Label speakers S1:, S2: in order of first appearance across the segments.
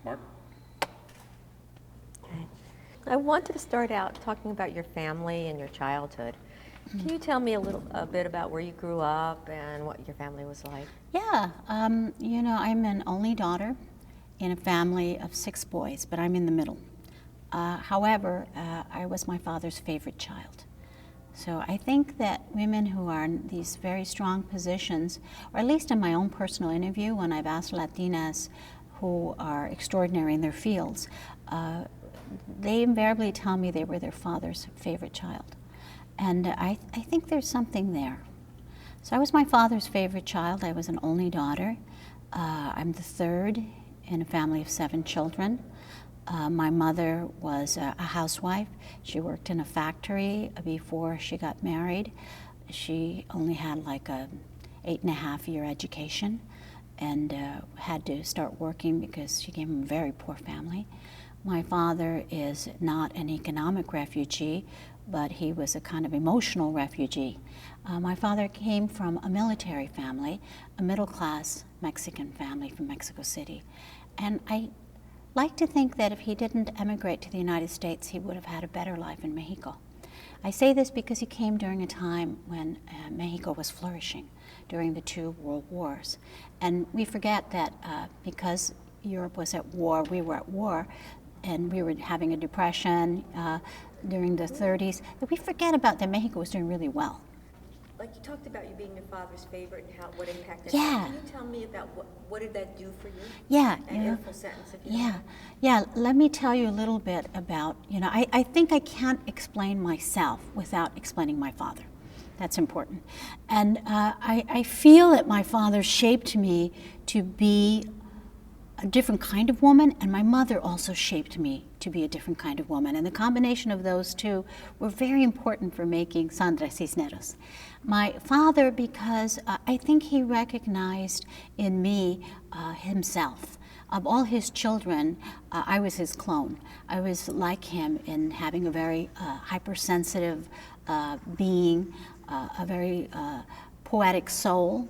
S1: Mark?
S2: Okay. I wanted to start out talking about your family and your childhood. Can you tell me a bit about where you grew up and what your family was like?
S3: Yeah, I'm an only daughter in a family of 6 boys, but I'm in the middle. However, I was my father's favorite child. So I think that women who are in these very strong positions, or at least in my own personal interview when I've asked Latinas who are extraordinary in their fields, they invariably tell me they were their father's favorite child. And I think there's something there. So I was my father's favorite child. I was an only daughter. I'm the third in a family of 7 children. My mother was a housewife. She worked in a factory before she got married. She only had like a 8.5-year education and had to start working because she came from a very poor family. My father is not an economic refugee, but he was a kind of emotional refugee. My father came from a military family, a middle-class Mexican family from Mexico City. And I like to think that if he didn't emigrate to the United States, he would have had a better life in Mexico. I say this because he came during a time when Mexico was flourishing, during the 2 world wars. And we forget that because Europe was at war, we were at war, and we were having a depression during the 30s, that we forget about that Mexico was doing really well.
S2: Like you talked about you being your father's favorite and what impact that
S3: Yeah.
S2: had. Can you tell me about what did that do for you?
S3: Yeah.
S2: In a full sentence, if you don't
S3: Yeah,
S2: mind.
S3: yeah. Let me tell you a little bit about, I think I can't explain myself without explaining my father. That's important. And I feel that my father shaped me to be a different kind of woman, and my mother also shaped me to be a different kind of woman. And the combination of those two were very important for making Sandra Cisneros. My father, because I think he recognized in me himself. Of all his children, I was his clone. I was like him in having a very hypersensitive being, a very poetic soul,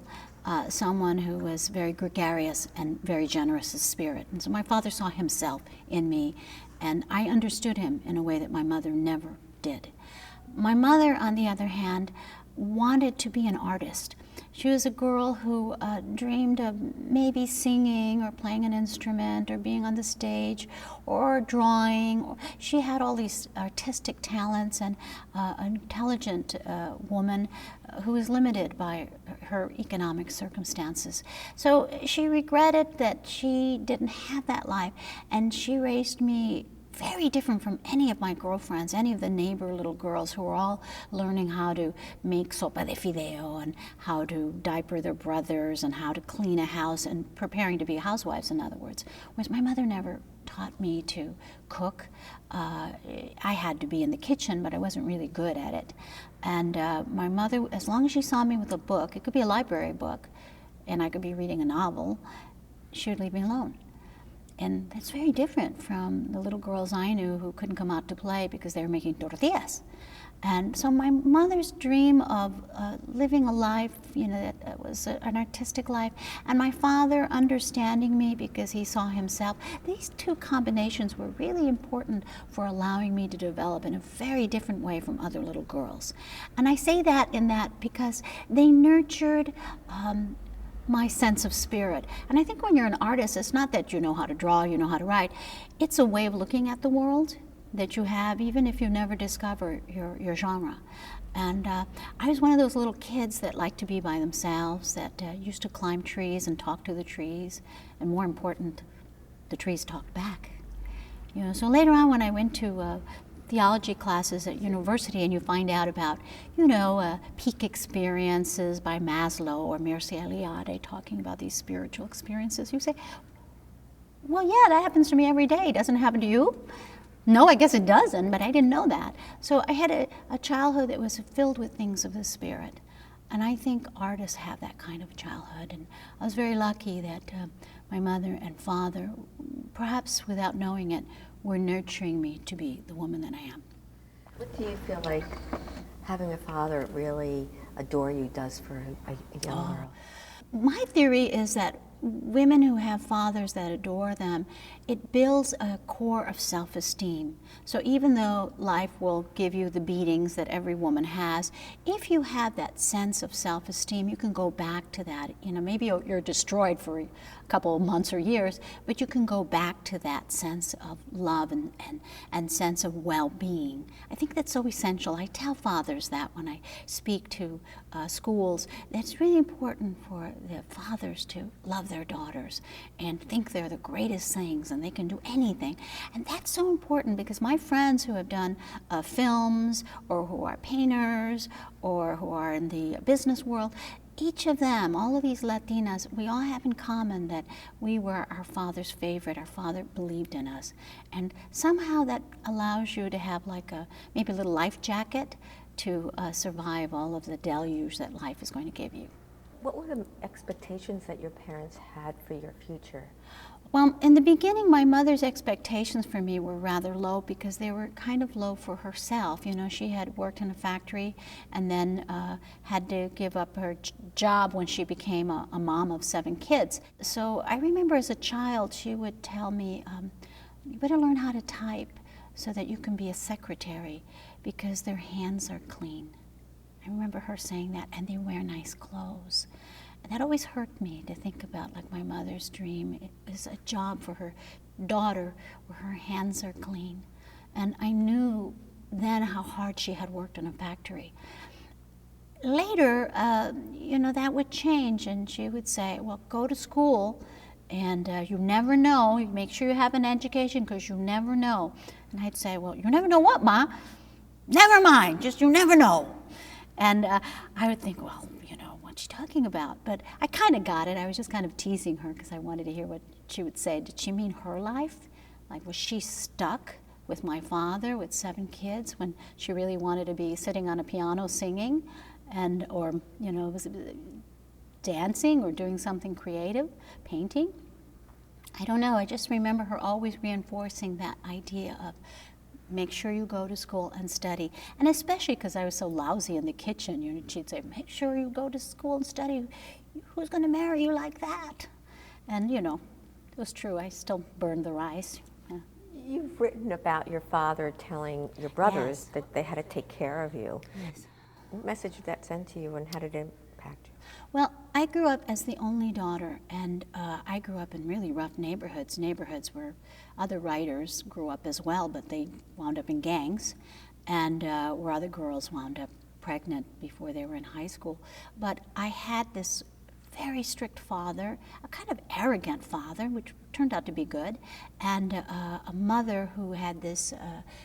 S3: someone who was very gregarious and very generous of spirit. And so my father saw himself in me, and I understood him in a way that my mother never did. My mother, on the other hand, wanted to be an artist. She was a girl who dreamed of maybe singing or playing an instrument or being on the stage or drawing. She had all these artistic talents, and an intelligent woman who was limited by her economic circumstances. So she regretted that she didn't have that life, and she raised me very different from any of my girlfriends, any of the neighbor little girls who were all learning how to make sopa de fideo and how to diaper their brothers and how to clean a house and preparing to be housewives, in other words. Whereas my mother never taught me to cook. I had to be in the kitchen, but I wasn't really good at it. And my mother, as long as she saw me with a book, it could be a library book, and I could be reading a novel, she would leave me alone. And that's very different from the little girls I knew who couldn't come out to play because they were making tortillas. And so my mother's dream of living a life, that was an artistic life, and my father understanding me because he saw himself, these two combinations were really important for allowing me to develop in a very different way from other little girls. And I say that because they nurtured my sense of spirit. And I think when you're an artist, it's not that you know how to draw, you know how to write. It's a way of looking at the world that you have, even if you never discover your genre. And I was one of those little kids that liked to be by themselves, that used to climb trees and talk to the trees, and more important, the trees talked back. So later on when I went to theology classes at university and you find out about, peak experiences by Maslow or Mircea Eliade talking about these spiritual experiences, you say, well, yeah, that happens to me every day. Doesn't it happen to you? No, I guess it doesn't, but I didn't know that. So I had a childhood that was filled with things of the spirit. And I think artists have that kind of childhood. And I was very lucky that my mother and father, perhaps without knowing it, were nurturing me to be the woman that I am.
S2: What do you feel like having a father really adore you does for a young girl?
S3: My theory is that women who have fathers that adore them, it builds a core of self-esteem. So even though life will give you the beatings that every woman has, if you have that sense of self-esteem, you can go back to that. You know, maybe you're destroyed for a couple of months or years, but you can go back to that sense of love and sense of well-being. I think that's so essential. I tell fathers that when I speak to schools, it's really important for the fathers to love their daughters and think they're the greatest things and they can do anything. And that's so important because my friends who have done films or who are painters or who are in the business world, each of them, all of these Latinas, we all have in common that we were our father's favorite. Our father believed in us. And somehow that allows you to have like maybe a little life jacket to survive all of the deluge that life is going to give you.
S2: What were the expectations that your parents had for your future?
S3: Well, in the beginning, my mother's expectations for me were rather low because they were kind of low for herself. You know, she had worked in a factory and then had to give up her job when she became a mom of 7 kids. So I remember as a child, she would tell me, you better learn how to type so that you can be a secretary because their hands are clean. I remember her saying that, and they wear nice clothes. And that always hurt me to think about, like, my mother's dream. It was a job for her daughter where her hands are clean. And I knew then how hard she had worked in a factory. Later, you know, that would change, and she would say, well, go to school, and you never know. You make sure you have an education because you never know. And I'd say, well, you never know what, Ma? Never mind, just you never know. And I would think, well, you know, what's she talking about? But I kind of got it. I was just kind of teasing her because I wanted to hear what she would say. Did she mean her life? Like, was she stuck with my father with 7 kids when she really wanted to be sitting on a piano singing and, or, you know, was dancing or doing something creative, painting? I don't know. I just remember her always reinforcing that idea of make sure you go to school and study. And especially because I was so lousy in the kitchen, you know, she'd say, make sure you go to school and study. Who's going to marry you like that? And, you know, it was true. I still burned the rice. Yeah.
S2: You've written about your father telling your brothers
S3: Yes.
S2: that they had to take care of you.
S3: Yes.
S2: What message did that send to you and how did it impact you?
S3: Well, I grew up as the only daughter, and I grew up in really rough neighborhoods where other writers grew up as well, but they wound up in gangs, and where other girls wound up pregnant before they were in high school. But I had this very strict father, a kind of arrogant father, which turned out to be good, and a mother who had this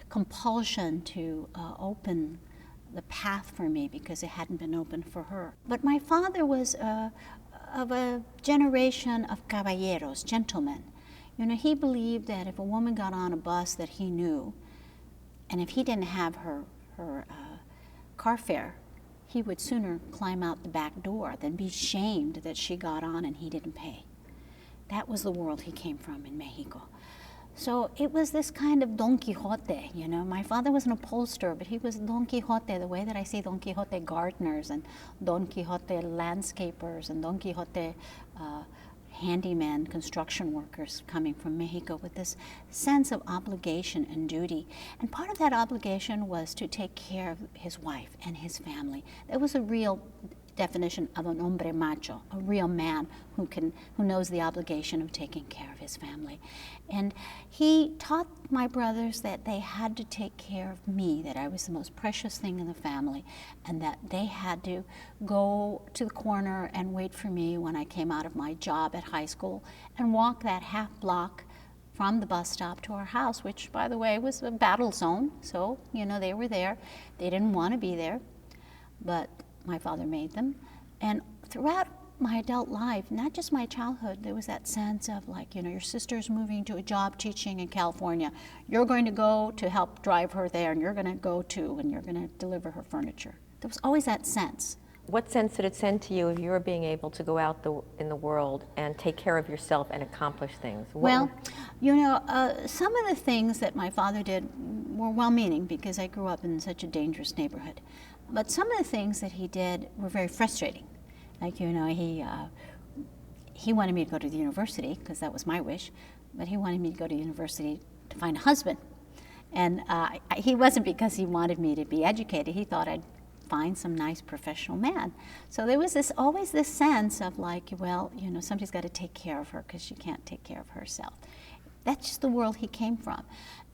S3: compulsion to open the path for me because it hadn't been open for her. But my father was of a generation of caballeros, gentlemen. You know, he believed that if a woman got on a bus that he knew, and if he didn't have her car fare, he would sooner climb out the back door than be shamed that she got on and he didn't pay. That was the world he came from in Mexico. So it was this kind of Don Quixote, you know. My father was an upholsterer, but he was Don Quixote, the way that I see Don Quixote gardeners and Don Quixote landscapers and Don Quixote handyman construction workers coming from Mexico with this sense of obligation and duty. And part of that obligation was to take care of his wife and his family. That was a real definition of an hombre macho, a real man who knows the obligation of taking care of his family. And he taught my brothers that they had to take care of me, that I was the most precious thing in the family, and that they had to go to the corner and wait for me when I came out of my job at high school and walk that half block from the bus stop to our house, which, by the way, was a battle zone. So, you know, they were there. They didn't want to be there, but my father made them. And throughout my adult life, not just my childhood, there was that sense of, like, you know, your sister's moving to a job teaching in California. You're going to go to help drive her there, and you're going to go too, and you're going to deliver her furniture. There was always that sense.
S2: What sense did it send to you of your being able to go out in the world and take care of yourself and accomplish things?
S3: Well, you know, some of the things that my father did were well-meaning because I grew up in such a dangerous neighborhood. But some of the things that he did were very frustrating. Like, you know, he wanted me to go to the university, because that was my wish, but he wanted me to go to university to find a husband. And he wasn't because he wanted me to be educated. He thought I'd find some nice professional man. So there was always this sense of like, well, you know, somebody's got to take care of her because she can't take care of herself. That's just the world he came from.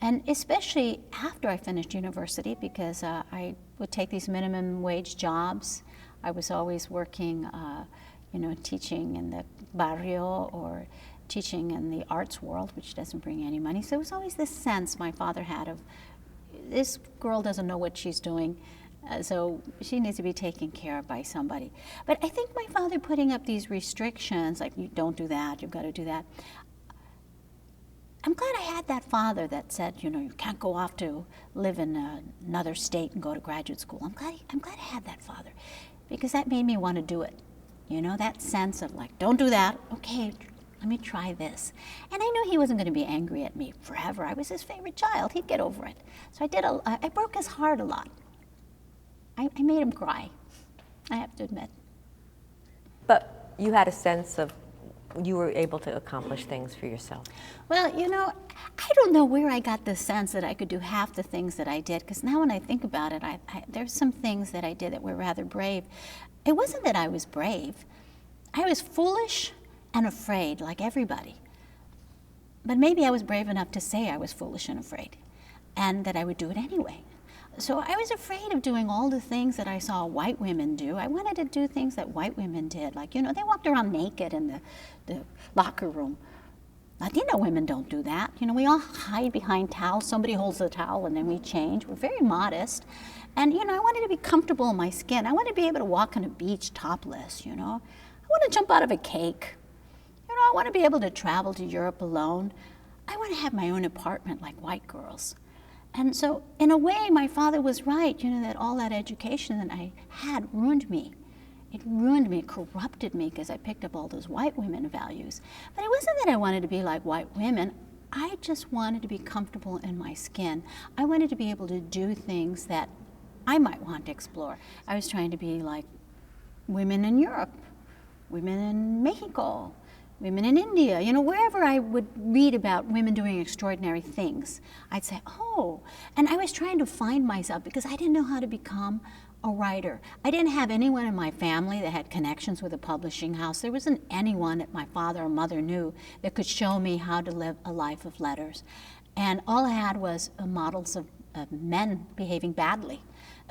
S3: And especially after I finished university, because I would take these minimum wage jobs. I was always working, you know, teaching in the barrio or teaching in the arts world, which doesn't bring any money. So it was always this sense my father had of, this girl doesn't know what she's doing, so she needs to be taken care of by somebody. But I think my father putting up these restrictions, like you don't do that, you've got to do that. I'm glad I had that father that said, you know, you can't go off to live in another state and go to graduate school. I'm glad I had that father, because that made me want to do it. You know, that sense of like, don't do that, okay, let me try this. And I knew he wasn't going to be angry at me forever. I was his favorite child. He'd get over it. So I broke his heart a lot. I made him cry, I have to admit.
S2: But you had a sense of you were able to accomplish things for yourself.
S3: Well, you know, I don't know where I got the sense that I could do half the things that I did, because now when I think about it, there's some things that I did that were rather brave. It wasn't that I was brave. I was foolish and afraid, like everybody. But maybe I was brave enough to say I was foolish and afraid, and that I would do it anyway. So I was afraid of doing all the things that I saw white women do. I wanted to do things that white women did. Like, you know, they walked around naked in the locker room. Latino women don't do that. You know, we all hide behind towels. Somebody holds the towel and then we change. We're very modest. And, you know, I wanted to be comfortable in my skin. I wanted to be able to walk on a beach topless, you know. I want to jump out of a cake. You know, I want to be able to travel to Europe alone. I want to have my own apartment like white girls. And so, in a way, my father was right, you know, that all that education that I had ruined me. It ruined me, it corrupted me, because I picked up all those white women values. But it wasn't that I wanted to be like white women. I just wanted to be comfortable in my skin. I wanted to be able to do things that I might want to explore. I was trying to be like women in Europe, women in Mexico, women in India, you know, wherever I would read about women doing extraordinary things, I'd say, oh. And I was trying to find myself because I didn't know how to become a writer. I didn't have anyone in my family that had connections with a publishing house. There wasn't anyone that my father or mother knew that could show me how to live a life of letters. And all I had was models of men behaving badly.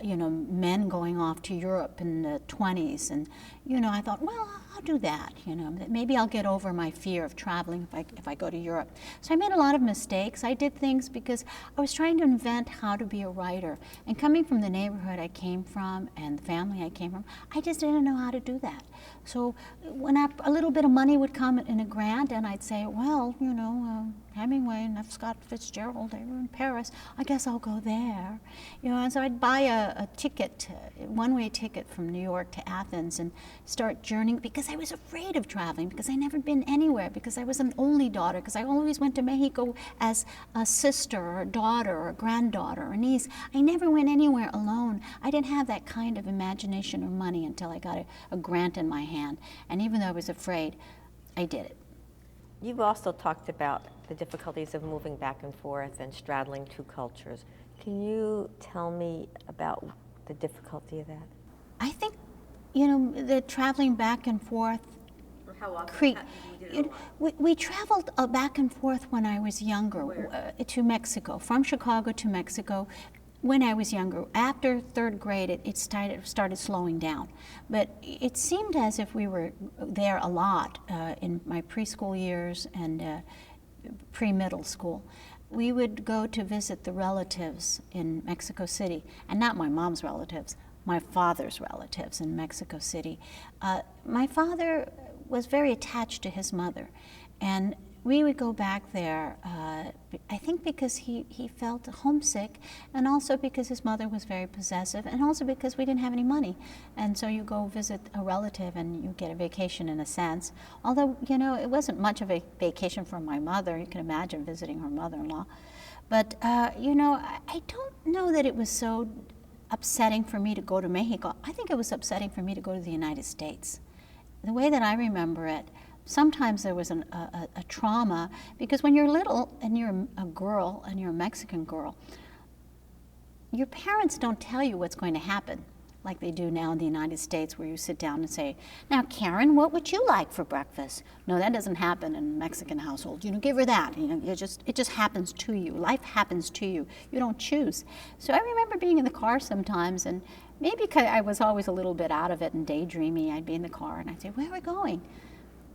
S3: You know, men going off to Europe in the 20s. And, you know, I thought, well, I'll do that. You know, maybe I'll get over my fear of traveling if I go to Europe. So I made a lot of mistakes. I did things because I was trying to invent how to be a writer. And coming from the neighborhood I came from and the family I came from, I just didn't know how to do that. So when a little bit of money would come in a grant, and I'd say, well, you know, Hemingway and F. Scott Fitzgerald, they were in Paris, I guess I'll go there. You know, and so I'd buy a ticket, a one-way ticket from New York to Athens and start journeying, because I was afraid of traveling, because I'd never been anywhere, because I was an only daughter, because I always went to Mexico as a sister or a daughter or a granddaughter or niece. I never went anywhere alone. I didn't have that kind of imagination or money until I got a grant in my hand. And even though I was afraid, I did it.
S2: You've also talked about the difficulties of moving back and forth and straddling two cultures. Can you tell me about the difficulty of that?
S3: I think, you know, the traveling back and forth.
S2: How often?
S3: We traveled back and forth when I was younger to Mexico, from Chicago to Mexico. When I was younger, after third grade, it started slowing down. But it seemed as if we were there a lot in my preschool years and pre-middle school. We would go to visit the relatives in Mexico City, and not my mom's relatives, my father's relatives in Mexico City. My father was very attached to his mother, and we would go back there, I think because he felt homesick, and also because his mother was very possessive, and also because we didn't have any money. And so you go visit a relative and you get a vacation in a sense. Although, you know, it wasn't much of a vacation for my mother. You can imagine visiting her mother-in-law. But, you know, I don't know that it was so upsetting for me to go to Mexico. I think it was upsetting for me to go to the United States. The way that I remember it, sometimes there was a trauma, because when you're little and you're a girl and you're a Mexican girl, your parents don't tell you what's going to happen like they do now in the United States, where you sit down and say, now Karen, what would you like for breakfast? No, that doesn't happen in a Mexican household. Give her that. It just happens to you. Life happens to you. You don't choose. So I remember being in the car sometimes, and maybe because I was always a little bit out of it and daydreamy, I'd be in the car and I'd say, where are we going?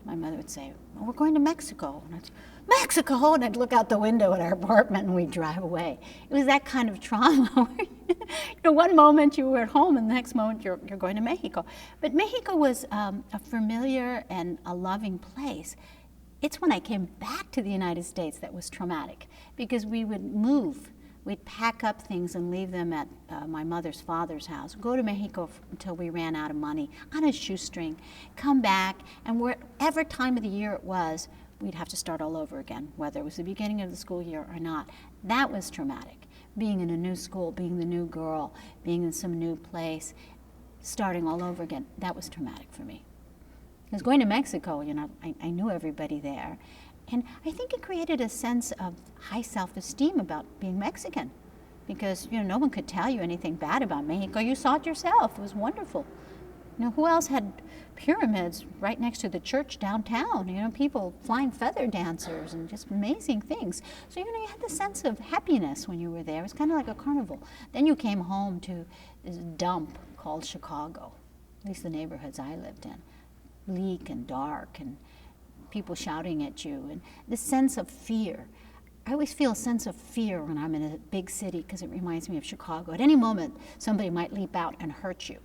S3: My mother would say, well, we're going to Mexico. And I'd say, Mexico? And I'd look out the window at our apartment and we'd drive away. It was that kind of trauma. One moment you were at home and the next moment you're going to Mexico. But Mexico was a familiar and a loving place. It's when I came back to the United States that was traumatic, because we would move. We'd pack up things and leave them at my mother's father's house, go to Mexico until we ran out of money on a shoestring, come back, and whatever time of the year it was, we'd have to start all over again, whether it was the beginning of the school year or not. That was traumatic. Being in a new school, being the new girl, being in some new place, starting all over again, that was traumatic for me. Because going to Mexico, I knew everybody there. And I think it created a sense of high self-esteem about being Mexican, because no one could tell you anything bad about Mexico. You saw it yourself. It was wonderful. Who else had pyramids right next to the church downtown? People flying feather dancers and just amazing things. So you had the sense of happiness when you were there. It was kind of like a carnival. Then you came home to this dump called Chicago, at least the neighborhoods I lived in, bleak and dark and people shouting at you, and the sense of fear. I always feel a sense of fear when I'm in a big city, because it reminds me of Chicago. At any moment, somebody might leap out and hurt you.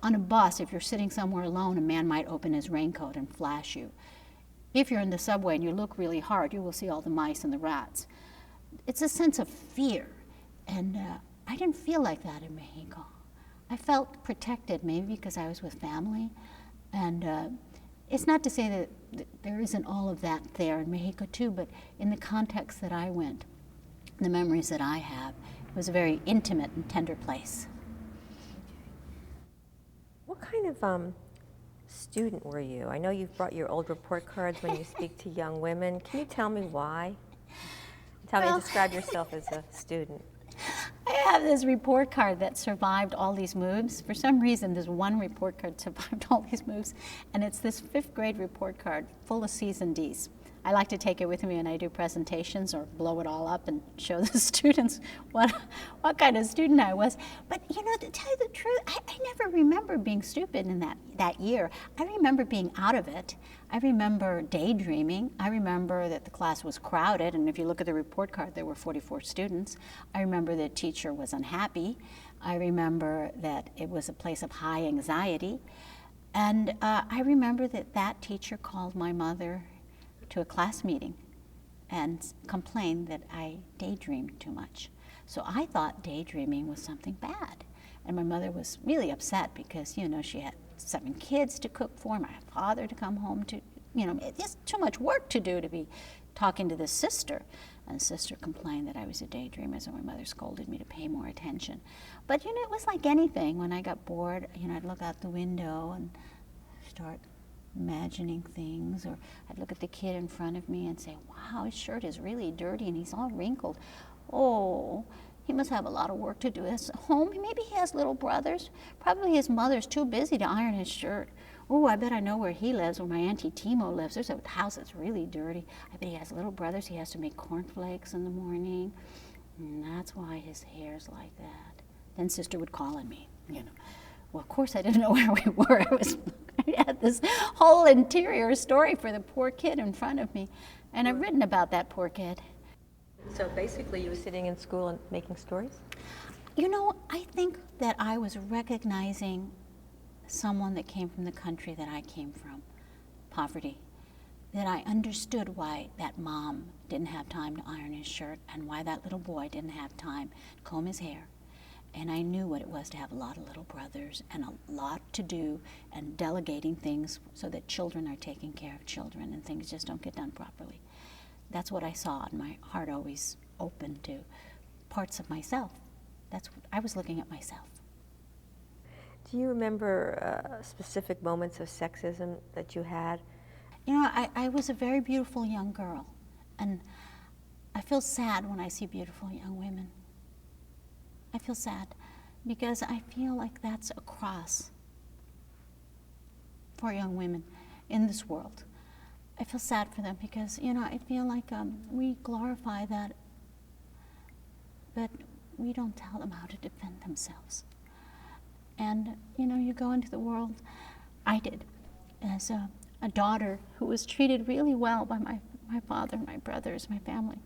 S3: On a bus, if you're sitting somewhere alone, a man might open his raincoat and flash you. If you're in the subway and you look really hard, you will see all the mice and the rats. It's a sense of fear, and I didn't feel like that in Mexico. I felt protected, maybe because I was with family, and it's not to say that there isn't all of that there in Mexico too, but in the context that I went, the memories that I have, it was a very intimate and tender place.
S2: What kind of student were you? I know you've brought your old report cards when you speak to young women. Can you tell me why? Describe yourself as a student.
S3: I have this report card that survived all these moves. For some reason, there's one report card survived all these moves, and it's this 5th grade report card full of C's and D's. I like to take it with me when I do presentations or blow it all up and show the students what kind of student I was. But to tell you the truth, I never remember being stupid in that year. I remember being out of it. I remember daydreaming. I remember that the class was crowded, and if you look at the report card, there were 44 students. I remember the teacher was unhappy. I remember that it was a place of high anxiety. And I remember that teacher called my mother to a class meeting and complained that I daydreamed too much. So I thought daydreaming was something bad. And my mother was really upset because, she had 7 kids to cook for, my father to come home to, it's too much work to do to be talking to this sister. And the sister complained that I was a daydreamer, so my mother scolded me to pay more attention. But, it was like anything. When I got bored, I'd look out the window and start imagining things, or I'd look at the kid in front of me and say, wow, his shirt is really dirty and he's all wrinkled. Oh, he must have a lot of work to do at home. Maybe he has little brothers. Probably his mother's too busy to iron his shirt. Oh, I bet I know where he lives, where my Auntie Timo lives. There's a house that's really dirty. I bet he has little brothers. He has to make cornflakes in the morning. And that's why his hair's like that. Then sister would call on me, Well, of course, I didn't know where we were. I had this whole interior story for the poor kid in front of me. And I've written about that poor kid.
S2: So basically you were sitting in school and making stories?
S3: I think that I was recognizing someone that came from the country that I came from, poverty. That I understood why that mom didn't have time to iron his shirt and why that little boy didn't have time to comb his hair. And I knew what it was to have a lot of little brothers and a lot to do and delegating things so that children are taking care of children and things just don't get done properly. That's what I saw, and my heart always opened to parts of myself. That's what I was looking at myself.
S2: Do you remember specific moments of sexism that you had?
S3: You know, I was a very beautiful young girl, and I feel sad when I see beautiful young women. I feel sad because I feel like that's a cross for young women in this world. I feel sad for them because, you know, I feel like we glorify that, but we don't tell them how to defend themselves. And, you know, you go into the world, I did, as a daughter who was treated really well by my father, my brothers, my family.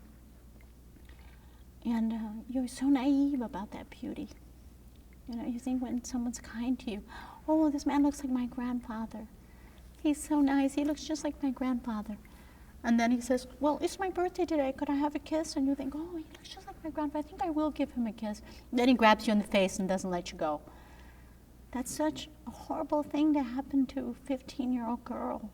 S3: And you're so naive about that beauty. You know, you think when someone's kind to you, oh, this man looks like my grandfather. He's so nice, he looks just like my grandfather. And then he says, well, it's my birthday today, could I have a kiss? And you think, oh, he looks just like my grandfather, I think I will give him a kiss. Then he grabs you in the face and doesn't let you go. That's such a horrible thing to happen to a 15-year-old girl.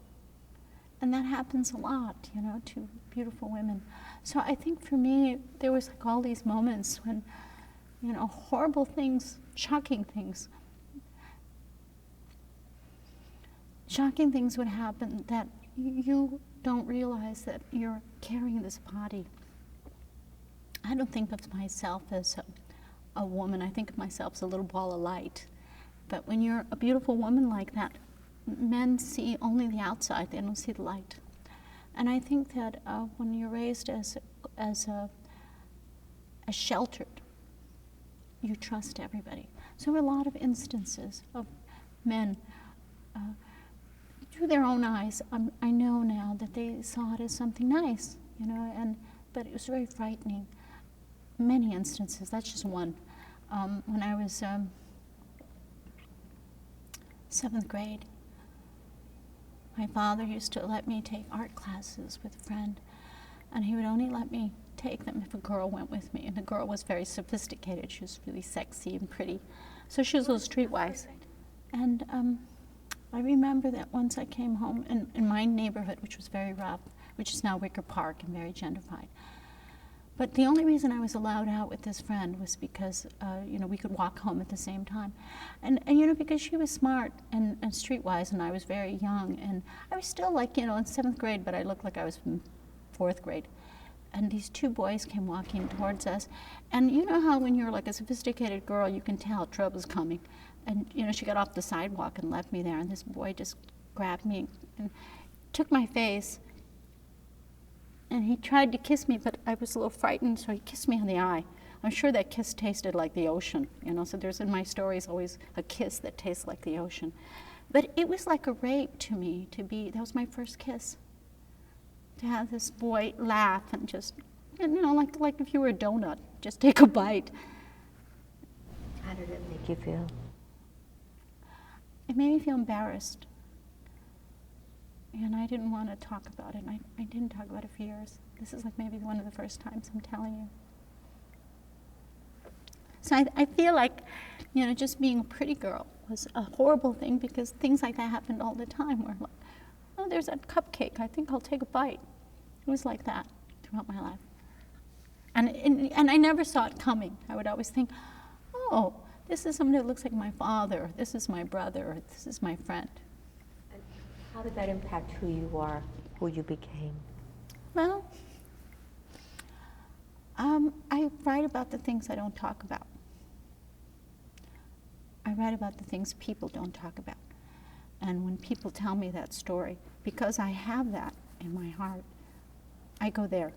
S3: And that happens a lot, you know, to beautiful women. So I think for me, there was like all these moments when, you know, horrible things, shocking things would happen that you don't realize that you're carrying this body. I don't think of myself as a woman. I think of myself as a little ball of light. But when you're a beautiful woman like that, men see only the outside, they don't see the light. And I think that when you're raised as sheltered, you trust everybody. So there are a lot of instances of men, through their own eyes, I know now that they saw it as something nice, you know, but it was very frightening. Many instances, that's just one. When I was 7th grade, my father used to let me take art classes with a friend, and he would only let me take them if a girl went with me, and the girl was very sophisticated. She was really sexy and pretty, so she was a little streetwise. And I remember that once I came home in my neighborhood, which was very rough, which is now Wicker Park and very gentrified. But the only reason I was allowed out with this friend was because, you know, we could walk home at the same time. And you know, because she was smart and streetwise, and I was very young, and I was still like, you know, in 7th grade, but I looked like I was in 4th grade. And these two boys came walking towards us. And you know how when you're like a sophisticated girl, you can tell trouble's coming. And, you know, she got off the sidewalk and left me there, and this boy just grabbed me and took my face. And he tried to kiss me, but I was a little frightened, so he kissed me on the eye. I'm sure that kiss tasted like the ocean, you know, so there's in my stories always a kiss that tastes like the ocean. But it was like a rape to me that was my first kiss. To have this boy laugh and just, you know, like if you were a donut, just take a bite.
S2: How did it make you feel?
S3: It made me feel embarrassed. And I didn't want to talk about it. And I didn't talk about it for years. This is like maybe one of the first times I'm telling you. So I feel like, you know, just being a pretty girl was a horrible thing because things like that happened all the time where like, oh, there's that cupcake. I think I'll take a bite. It was like that throughout my life. And I never saw it coming. I would always think, oh, this is somebody that looks like my father. This is my brother. This is my friend.
S2: How did that impact who you are, who you became?
S3: Well, I write about the things I don't talk about. I write about the things people don't talk about. And when people tell me that story, because I have that in my heart, I go there.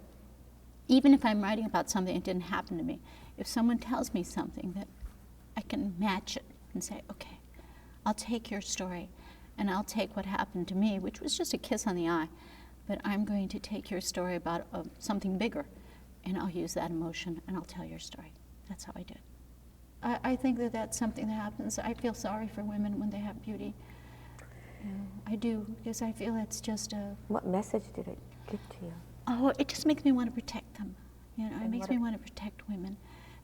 S3: Even if I'm writing about something that didn't happen to me, if someone tells me something that I can match it and say, okay, I'll take your story and I'll take what happened to me, which was just a kiss on the eye, but I'm going to take your story about something bigger, and I'll use that emotion and I'll tell your story. That's how I do it. I think that that's something that happens. I feel sorry for women when they have beauty. You know, I do, because I feel it's just a...
S2: What message did it give to you?
S3: Oh, it just makes me want to protect them. You know, it makes me want to protect women.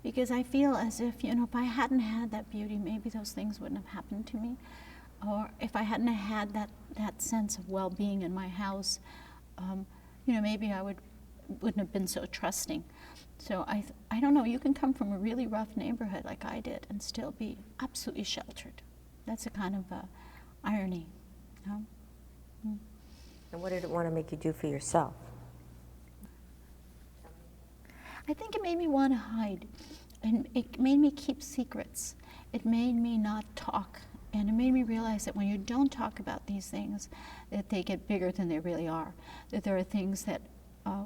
S3: Because I feel as if, you know, if I hadn't had that beauty, maybe those things wouldn't have happened to me. Or if I hadn't had that sense of well-being in my house, you know, maybe I wouldn't have been so trusting. So I don't know, you can come from a really rough neighborhood like I did and still be absolutely sheltered. That's a kind of irony, you know?
S2: And what did it want to make you do for yourself?
S3: I think it made me want to hide, and it made me keep secrets. It made me not talk, and it made me realize that when you don't talk about these things, that they get bigger than they really are. That there are things that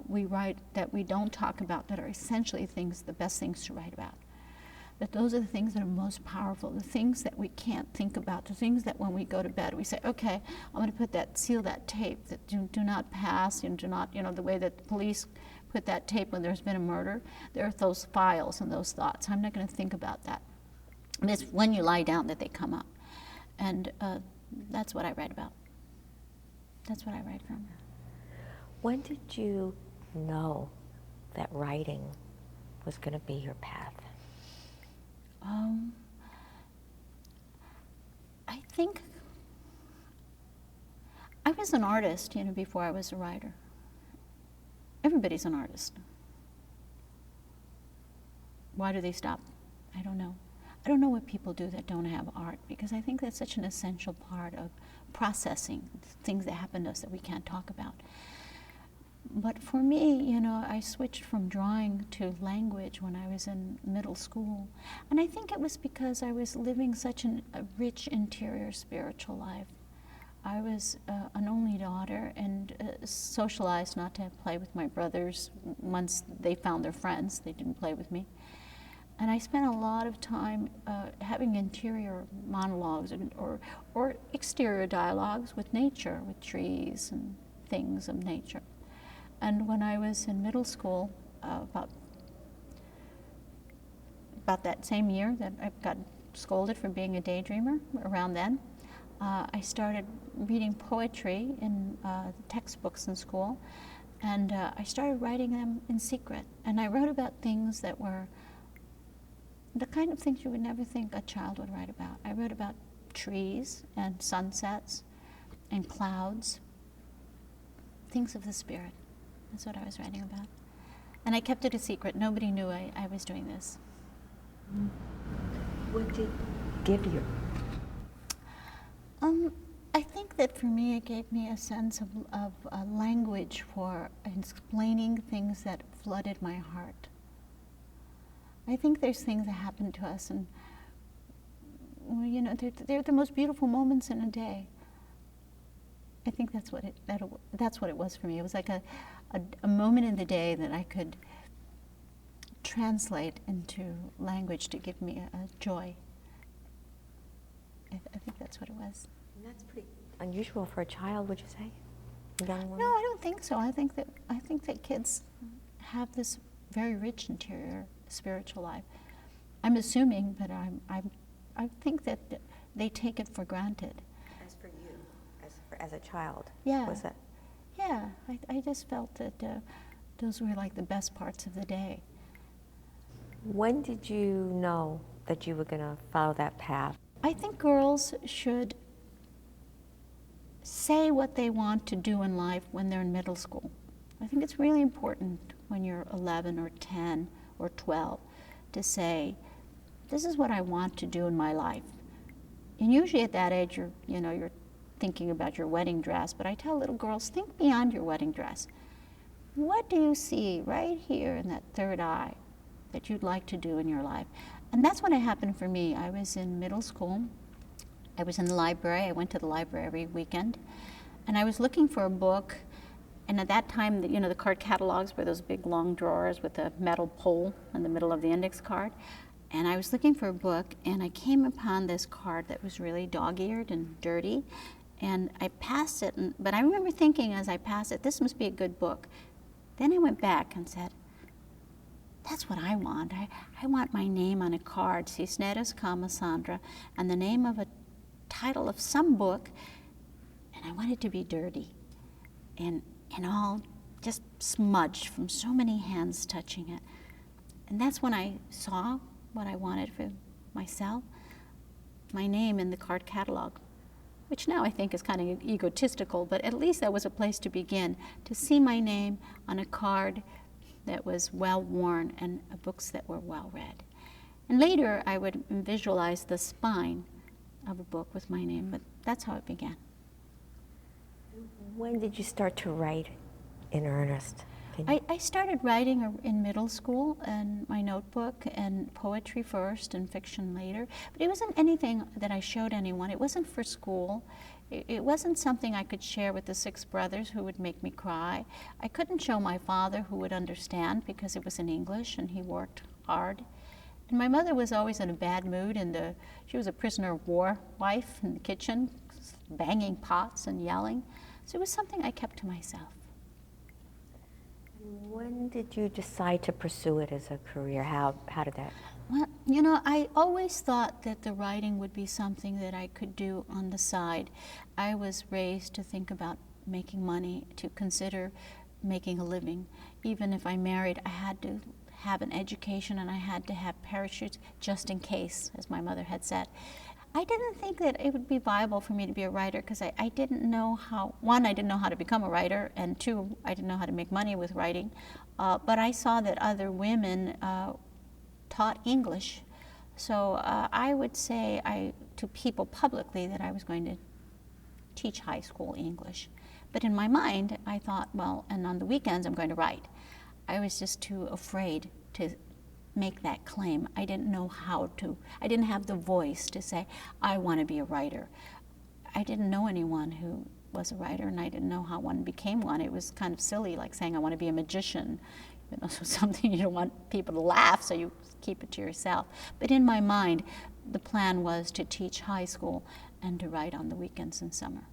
S3: we write that we don't talk about that are essentially things, the best things to write about. That those are the things that are most powerful, the things that we can't think about, the things that when we go to bed we say, okay, I'm going to put that, seal that tape, that do not pass, and do not, the way that the police put that tape when there's been a murder, there are those files and those thoughts. I'm not going to think about that. And it's when you lie down that they come up. And that's what I write about. That's what I write from.
S2: When did you know that writing was going to be your path?
S3: I think I was an artist, before I was a writer. Everybody's an artist. Why do they stop? I don't know. I don't know what people do that don't have art, because I think that's such an essential part of processing things that happen to us that we can't talk about. But for me, I switched from drawing to language when I was in middle school. And I think it was because I was living such a rich interior spiritual life. I was an only daughter and socialized not to play with my brothers. Once they found their friends, they didn't play with me. And I spent a lot of time having interior monologues or exterior dialogues with nature, with trees and things of nature. And when I was in middle school, about that same year that I got scolded for being a daydreamer, around then, I started reading poetry in textbooks in school, and I started writing them in secret. And I wrote about things that were the kind of things you would never think a child would write about. I wrote about trees and sunsets and clouds, things of the spirit. That's what I was writing about. And I kept it a secret. Nobody knew I was doing this.
S2: What did it give you?
S3: I think that for me it gave me a sense of language for explaining things that flooded my heart. I think there's things that happen to us, and they're the most beautiful moments in a day. I think that's what it was for me. It was like a moment in the day that I could translate into language to give me a joy. I think that's what it was.
S2: And that's pretty unusual for a child, would you say? A young woman?
S3: No, I don't think so. I think that kids have this very rich interior spiritual life. I'm assuming, but I think that they take it for granted.
S2: As for you, as a child,
S3: yeah,
S2: was it?
S3: Yeah, I just felt that those were like the best parts of the day.
S2: When did you know that you were going to follow that path?
S3: I think girls should say what they want to do in life when they're in middle school. I think it's really important when you're 11 or 10 or 12 to say, this is what I want to do in my life. And usually at that age, you're thinking about your wedding dress, but I tell little girls, think beyond your wedding dress. What do you see right here in that third eye that you'd like to do in your life? And that's what happened for me. I was in middle school. I was in the library. I went to the library every weekend. And I was looking for a book. And at that time, the card catalogs were those big long drawers with a metal pole in the middle of the index card. And I was looking for a book, and I came upon this card that was really dog-eared and dirty. And I passed it, but I remember thinking as I passed it, this must be a good book. Then I went back and said, that's what I want. I want my name on a card, Cisneros, Sandra, and the name of a title of some book, and I want it to be dirty and all just smudged from so many hands touching it. And that's when I saw what I wanted for myself, my name in the card catalog, which now I think is kind of egotistical, but at least that was a place to begin, to see my name on a card that was well worn and books that were well read. And later I would visualize the spine of a book with my name, but that's how it began.
S2: Mm-hmm. When did you start to write in earnest?
S3: I started writing in middle school in my notebook, and poetry first and fiction later. But it wasn't anything that I showed anyone. It wasn't for school. It wasn't something I could share with the 6 brothers who would make me cry. I couldn't show my father, who would understand, because it was in English and he worked hard. And my mother was always in a bad mood, and she was a prisoner of war wife in the kitchen, banging pots and yelling. So it was something I kept to myself.
S2: When did you decide to pursue it as a career? How did that?
S3: Well, you know, I always thought that the writing would be something that I could do on the side. I was raised to think about making money, to consider making a living. Even if I married, I had to have an education and I had to have parachutes just in case, as my mother had said. I didn't think that it would be viable for me to be a writer because I didn't know how, one, I didn't know how to become a writer, and 2, I didn't know how to make money with writing. But I saw that other women taught English. So I would say to people publicly that I was going to teach high school English. But in my mind, I thought, well, and on the weekends I'm going to write. I was just too afraid to make that claim. I didn't know how to. I didn't have the voice to say, I want to be a writer. I didn't know anyone who was a writer, and I didn't know how one became one. It was kind of silly, like saying I want to be a magician. You know, so something you don't want people to laugh, so you keep it to yourself. But in my mind, the plan was to teach high school and to write on the weekends and summer.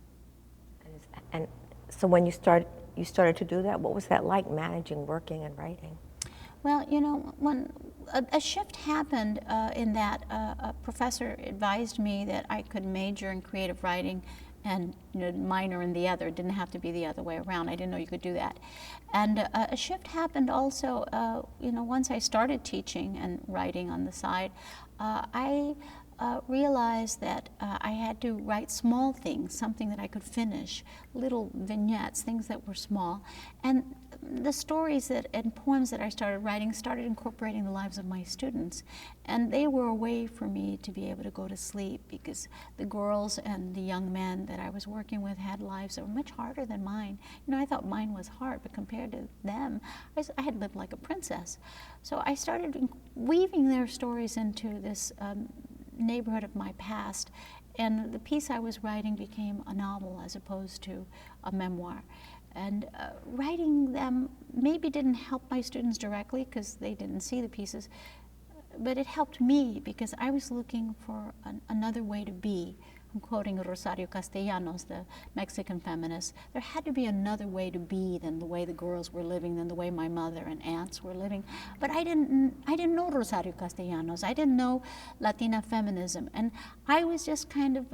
S2: And so when you started to do that, what was that like, managing, working, and writing?
S3: Well, you know, when a shift happened in that a professor advised me that I could major in creative writing and minor in the other. It didn't have to be the other way around. I didn't know you could do that. And a shift happened also, once I started teaching and writing on the side, I realized that I had to write small things, something that I could finish, little vignettes, things that were small. And the stories and poems that I started writing started incorporating the lives of my students. And they were a way for me to be able to go to sleep, because the girls and the young men that I was working with had lives that were much harder than mine. I thought mine was hard, but compared to them, I had lived like a princess. So I started weaving their stories into this neighborhood of my past, and the piece I was writing became a novel as opposed to a memoir. And writing them maybe didn't help my students directly because they didn't see the pieces, but it helped me because I was looking for another way to be. I'm quoting Rosario Castellanos, the Mexican feminist. There had to be another way to be than the way the girls were living, than the way my mother and aunts were living. But I didn't know Rosario Castellanos. I didn't know Latina feminism. And I was just kind of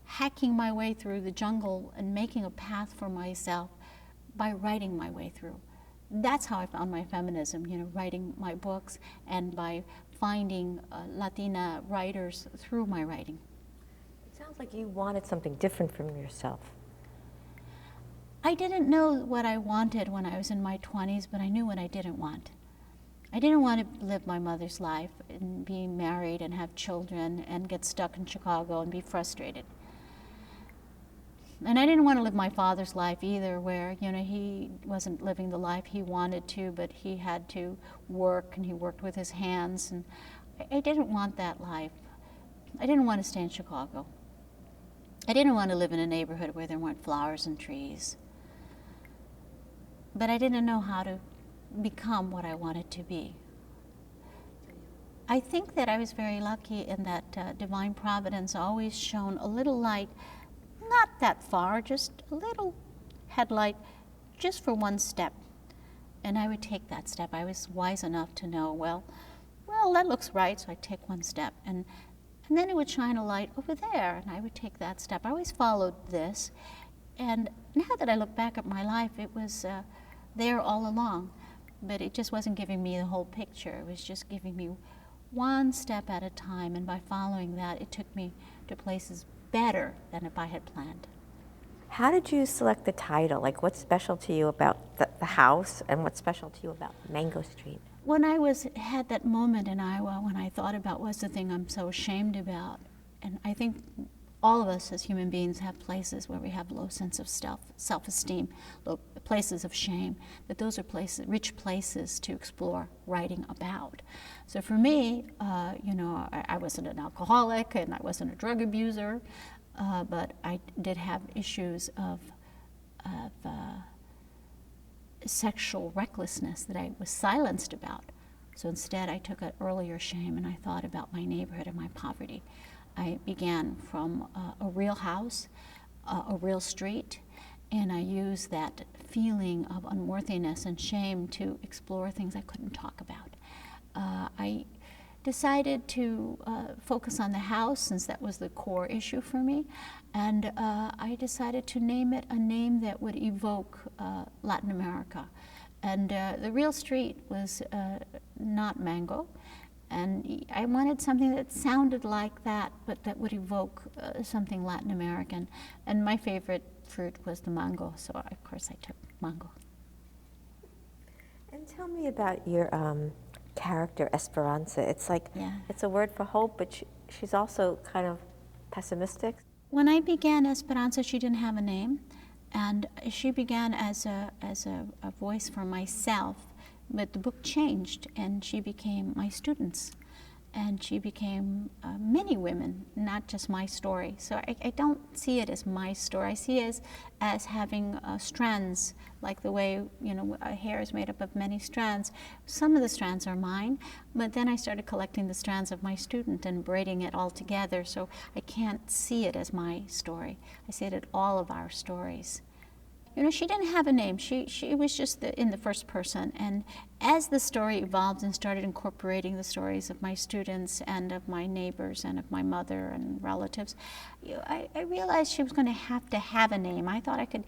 S3: hacking my way through the jungle and making a path for myself by writing my way through. That's how I found my feminism, writing my books and by finding Latina writers through my writing.
S2: Sounds like you wanted something different from yourself.
S3: I didn't know what I wanted when I was in my 20s, but I knew what I didn't want. I didn't want to live my mother's life and be married and have children and get stuck in Chicago and be frustrated. And I didn't want to live my father's life either, where, he wasn't living the life he wanted to, but he had to work, and he worked with his hands. And I didn't want that life. I didn't want to stay in Chicago. I didn't want to live in a neighborhood where there weren't flowers and trees. But I didn't know how to become what I wanted to be. I think that I was very lucky in that divine providence always shone a little light, not that far, just a little headlight, just for one step. And I would take that step. I was wise enough to know, well, that looks right, so I'd take one step. And then it would shine a light over there, and I would take that step. I always followed this. And now that I look back at my life, it was there all along. But it just wasn't giving me the whole picture. It was just giving me one step at a time. And by following that, it took me to places better than if I had planned.
S2: How did you select the title? Like, what's special to you about the house, and what's special to you about Mango Street?
S3: When I had that moment in Iowa when I thought about what's the thing I'm so ashamed about, and I think all of us as human beings have places where we have low sense of self-esteem, low places of shame, but those are places, rich places to explore writing about. So for me, I wasn't an alcoholic and I wasn't a drug abuser, but I did have issues of sexual recklessness that I was silenced about. So instead I took an earlier shame and I thought about my neighborhood and my poverty. I began from a real house, a real street, and I used that feeling of unworthiness and shame to explore things I couldn't talk about. I decided to focus on the house since that was the core issue for me, and I decided to name it a name that would evoke Latin America. And the real street was not Mango, and I wanted something that sounded like that, but that would evoke something Latin American. And my favorite fruit was the mango, so of course I took mango.
S2: And tell me about your character, Esperanza. It's like, it's a word for hope, but she's also kind of pessimistic.
S3: When I began Esperanza, she didn't have a name, and she began as a voice for myself, but the book changed, and she became my students, and she became many women, not just my story. So I don't see it as my story. I see it as having strands, like the way a hair is made up of many strands. Some of the strands are mine, but then I started collecting the strands of my student and braiding it all together. So I can't see it as my story. I see it as all of our stories. She didn't have a name. She was just in the first person. And as the story evolved and started incorporating the stories of my students and of my neighbors and of my mother and relatives, I realized she was going to have a name. I thought I could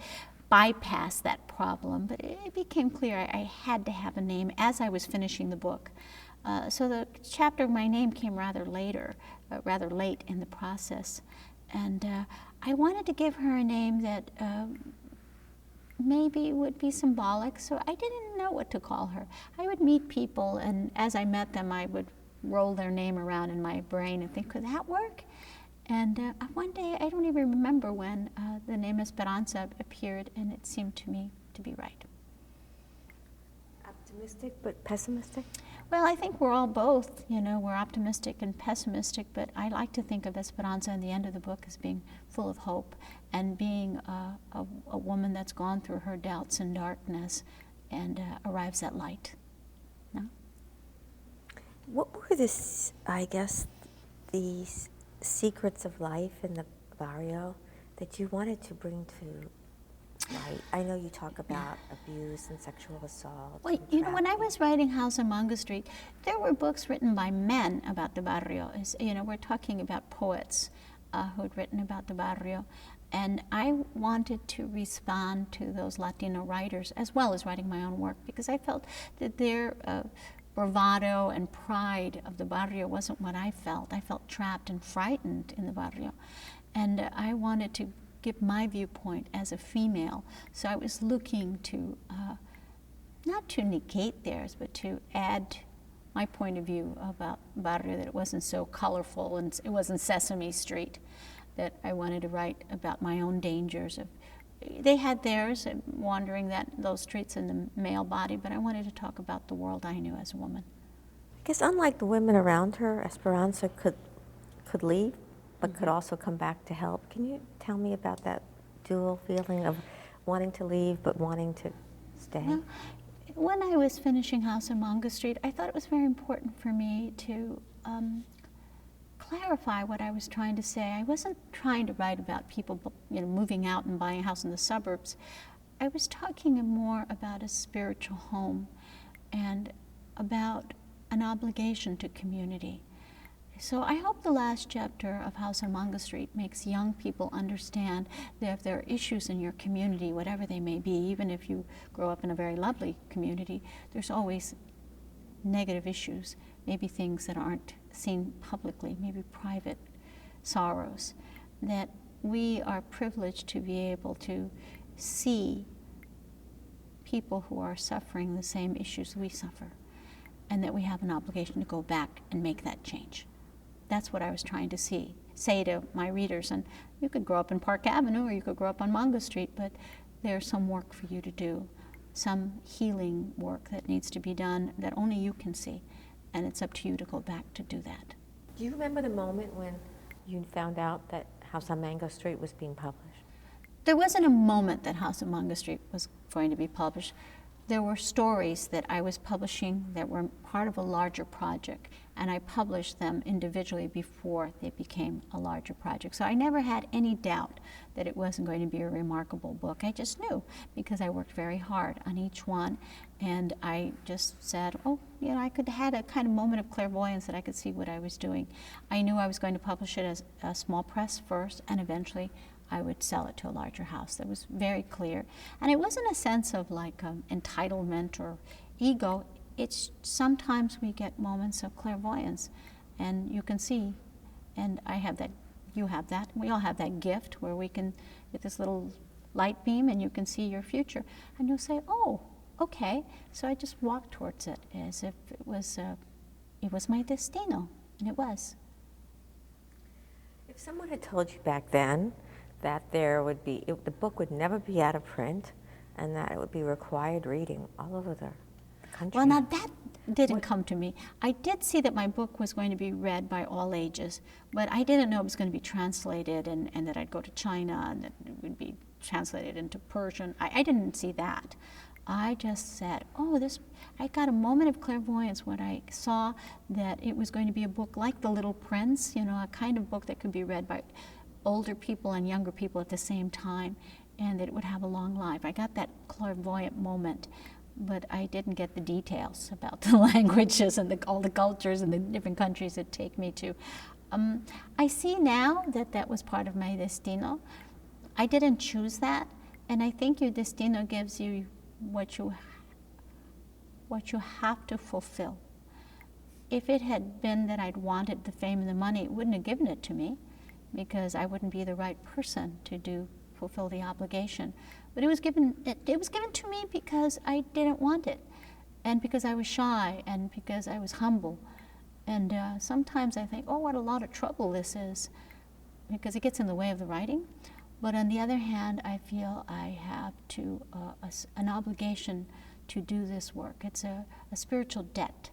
S3: bypass that problem, but it became clear I had to have a name as I was finishing the book. So the chapter of my name came rather late in the process. And I wanted to give her a name that maybe would be symbolic, so I didn't know what to call her. I would meet people, and as I met them, I would roll their name around in my brain and think, could that work? And one day, I don't even remember when, the name Esperanza appeared, and it seemed to me to be right.
S2: Optimistic but pessimistic?
S3: Well, I think we're all both, we're optimistic and pessimistic, but I like to think of Esperanza in the end of the book as being full of hope and being a woman that's gone through her doubts and darkness and arrives at light. No?
S2: What were the secrets of life in the barrio that you wanted to bring to light? I know you talk about abuse and sexual assault.
S3: Well, when I was writing House on Mango Street, there were books written by men about the barrio. We're talking about poets who had written about the barrio. And I wanted to respond to those Latino writers as well as writing my own work, because I felt that their bravado and pride of the barrio wasn't what I felt. I felt trapped and frightened in the barrio. And I wanted to give my viewpoint as a female. So I was looking to, not to negate theirs, but to add my point of view about barrio, that it wasn't so colorful and it wasn't Sesame Street, that I wanted to write about my own dangers. They had theirs, wandering those streets in the male body, but I wanted to talk about the world I knew as a woman.
S2: I guess unlike the women around her, Esperanza could leave, but could also come back to help. Can you tell me about that dual feeling of wanting to leave but wanting to stay?
S3: Well, when I was finishing House on Mango Street, I thought it was very important for me to clarify what I was trying to say. I wasn't trying to write about people, moving out and buying a house in the suburbs. I was talking more about a spiritual home and about an obligation to community. So I hope the last chapter of House on Mango Street makes young people understand that if there are issues in your community, whatever they may be, even if you grow up in a very lovely community, there's always negative issues, maybe things that aren't seen publicly, maybe private sorrows, that we are privileged to be able to see people who are suffering the same issues we suffer, and that we have an obligation to go back and make that change. That's what I was trying to see. say to my readers, and you could grow up in Park Avenue or you could grow up on Mongo Street, but there's some work for you to do, some healing work that needs to be done that only you can see, and it's up to you to go back to do that.
S2: Do you remember the moment when you found out that House on Mango Street was being published?
S3: There wasn't a moment that House on Mango Street was going to be published. There were stories that I was publishing that were part of a larger project, and I published them individually before they became a larger project. So I never had any doubt that it wasn't going to be a remarkable book. I just knew, because I worked very hard on each one, and I just said, oh, you know, I could have had a kind of moment of clairvoyance that I could see what I was doing. I knew I was going to publish it as a small press first, and eventually I would sell it to a larger house. That was very clear. And it wasn't a sense of like entitlement or ego. It's sometimes we get moments of clairvoyance, and you can see, and I have that, you have that, we all have that gift where we can get this little light beam and you can see your future. And you'll say, oh, okay. So I just walked towards it as if it was my destino, and it was.
S2: If someone had told you back then that there would be, the book would never be out of print and that it would be required reading all over the country.
S3: Well, now that didn't come to me. I did see that my book was going to be read by all ages, but I didn't know it was going to be translated and that I'd go to China and that it would be translated into Persian. I didn't see that. I just said, oh, I got a moment of clairvoyance when I saw that it was going to be a book like The Little Prince, you know, a kind of book that could be read by older people and younger people at the same time, and that it would have a long life. I got that clairvoyant moment, but I didn't get the details about the languages and all the cultures and the different countries that take me to. I see now that that was part of my destino. I didn't choose that, and I think your destino gives you what you have to fulfill. If it had been that I'd wanted the fame and the money, it wouldn't have given it to me, because I wouldn't be the right person to fulfill the obligation. But it was given to me because I didn't want it, and because I was shy, and because I was humble. And sometimes I think, oh, what a lot of trouble this is, because it gets in the way of the writing. But on the other hand, I feel I have an obligation to do this work. It's a spiritual debt.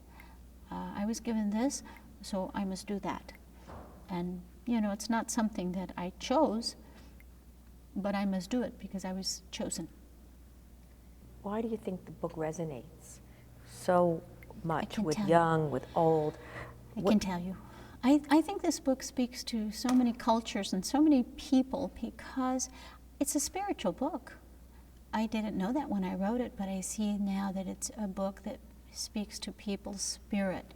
S3: I was given this, so I must do that. And you know, it's not something that I chose, but I must do it because I was chosen.
S2: Why do you think the book resonates so much with
S3: tell
S2: young, with old?
S3: I can tell you. I think this book speaks to so many cultures and so many people because it's a spiritual book. I didn't know that when I wrote it, but I see now that it's a book that speaks to people's spirit,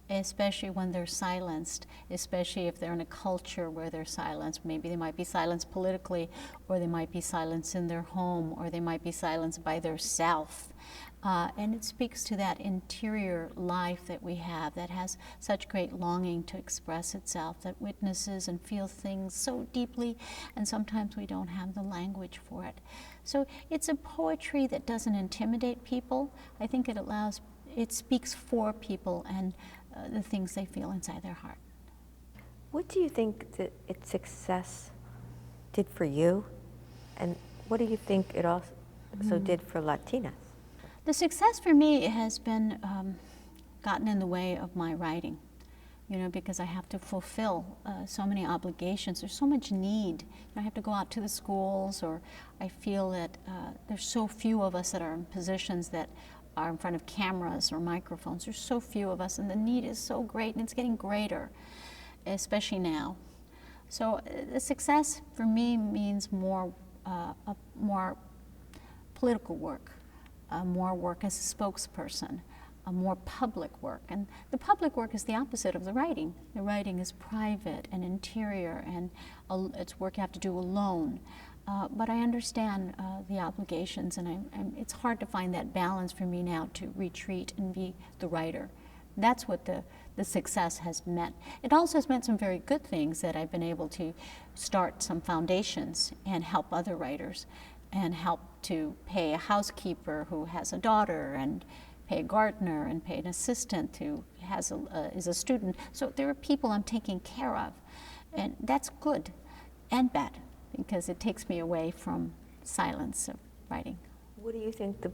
S3: especially when they're silenced, especially if they're in a culture where they're silenced. Maybe they might be silenced politically, or they might be silenced in their home, or they might be silenced by their self. And it speaks to that interior life that we have that has such great longing to express itself, that witnesses and feels things so deeply, and sometimes we don't have the language for it. So it's a poetry that doesn't intimidate people. I think it speaks for people and the things they feel inside their heart.
S2: What do you think that its success did for you, and what do you think it also did for Latinas?
S3: The success for me has been gotten in the way of my writing, you know, because I have to fulfill so many obligations. There's so much need. I have to go out to the schools, or I feel that there's so few of us that are in positions that are in front of cameras or microphones. There's so few of us, and the need is so great, and it's getting greater, especially now. So the success for me means more political work, more work as a spokesperson, more public work. And the public work is the opposite of the writing. The writing is private and interior, and it's work you have to do alone. But I understand the obligations, and it's hard to find that balance for me now to retreat and be the writer. That's what the success has meant. It also has meant some very good things, that I've been able to start some foundations and help other writers, and help to pay a housekeeper who has a daughter, and pay a gardener, and pay an assistant who is a student. So there are people I'm taking care of. And that's good and bad, because it takes me away from silence of writing.
S2: What do you think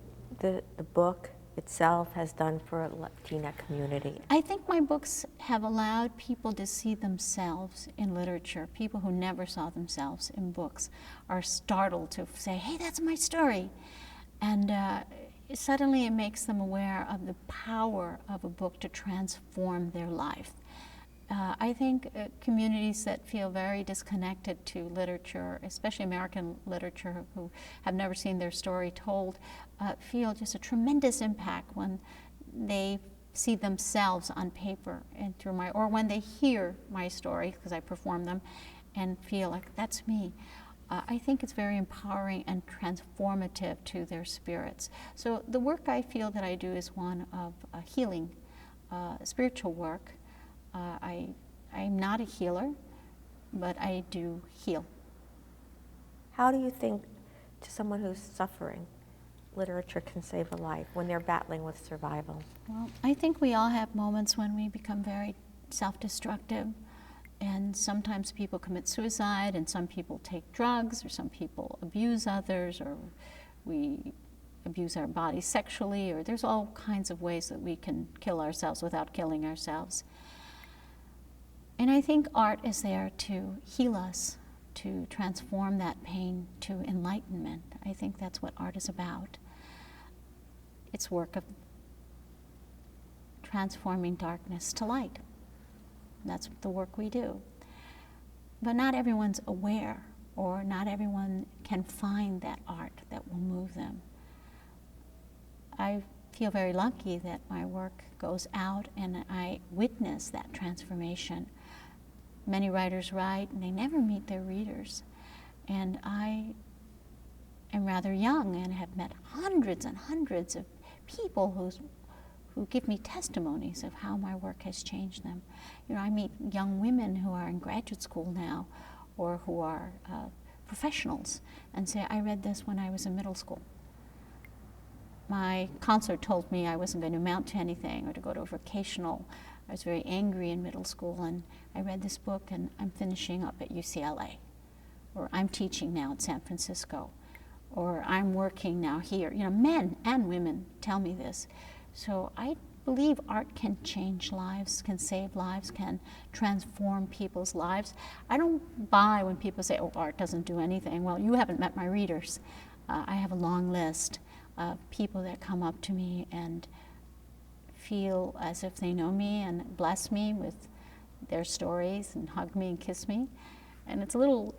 S2: the book itself has done for a Latina community?
S3: I think my books have allowed people to see themselves in literature. People who never saw themselves in books are startled to say, hey, that's my story. And suddenly it makes them aware of the power of a book to transform their life. I think communities that feel very disconnected to literature, especially American literature, who have never seen their story told, feel just a tremendous impact when they see themselves on paper and through or when they hear my story, because I perform them, and feel like that's me. I think it's very empowering and transformative to their spirits. So the work I feel that I do is one of healing, spiritual work. I'm not a healer, but I do heal.
S2: How do you think, to someone who's suffering, literature can save a life when they're battling with survival?
S3: Well, I think we all have moments when we become very self-destructive, and sometimes people commit suicide, and some people take drugs, or some people abuse others, or we abuse our bodies sexually, or there's all kinds of ways that we can kill ourselves without killing ourselves. And I think art is there to heal us, to transform that pain to enlightenment. I think that's what art is about. It's work of transforming darkness to light. That's the work we do. But not everyone's aware, or not everyone can find that art that will move them. I feel very lucky that my work goes out and I witness that transformation. Many writers write and they never meet their readers. And I am rather young and have met hundreds and hundreds of people who give me testimonies of how my work has changed them. You know, I meet young women who are in graduate school now, or who are professionals, and say, I read this when I was in middle school. My counselor told me I wasn't going to amount to anything or to go to a vocational. I was very angry in middle school, and I read this book, and I'm finishing up at UCLA, or I'm teaching now at San Francisco, or I'm working now here. You know, men and women tell me this. So I believe art can change lives, can save lives, can transform people's lives. I don't buy when people say, oh, art doesn't do anything. Well, you haven't met my readers. I have a long list of people that come up to me and feel as if they know me and bless me with their stories and hug me and kiss me. And it's a little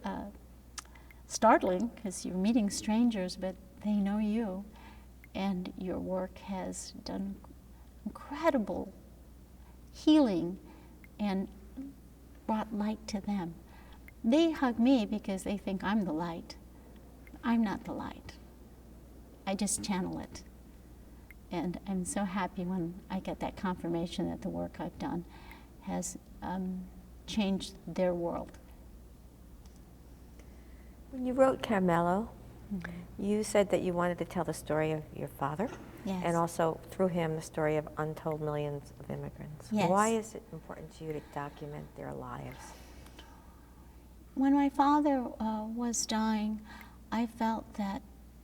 S3: startling, because you're meeting strangers, but they know you, and your work has done incredible healing and brought light to them. They hug me because they think I'm the light. I'm not the light. I just channel it. And I'm so happy when I get that confirmation that the work I've done has changed their world.
S2: When you wrote Caramelo, you said that you wanted to tell the story of your father,
S3: Yes.
S2: and also through him the story of untold millions of immigrants.
S3: Yes.
S2: Why is it important to you to document their lives?
S3: When my father was dying, I felt that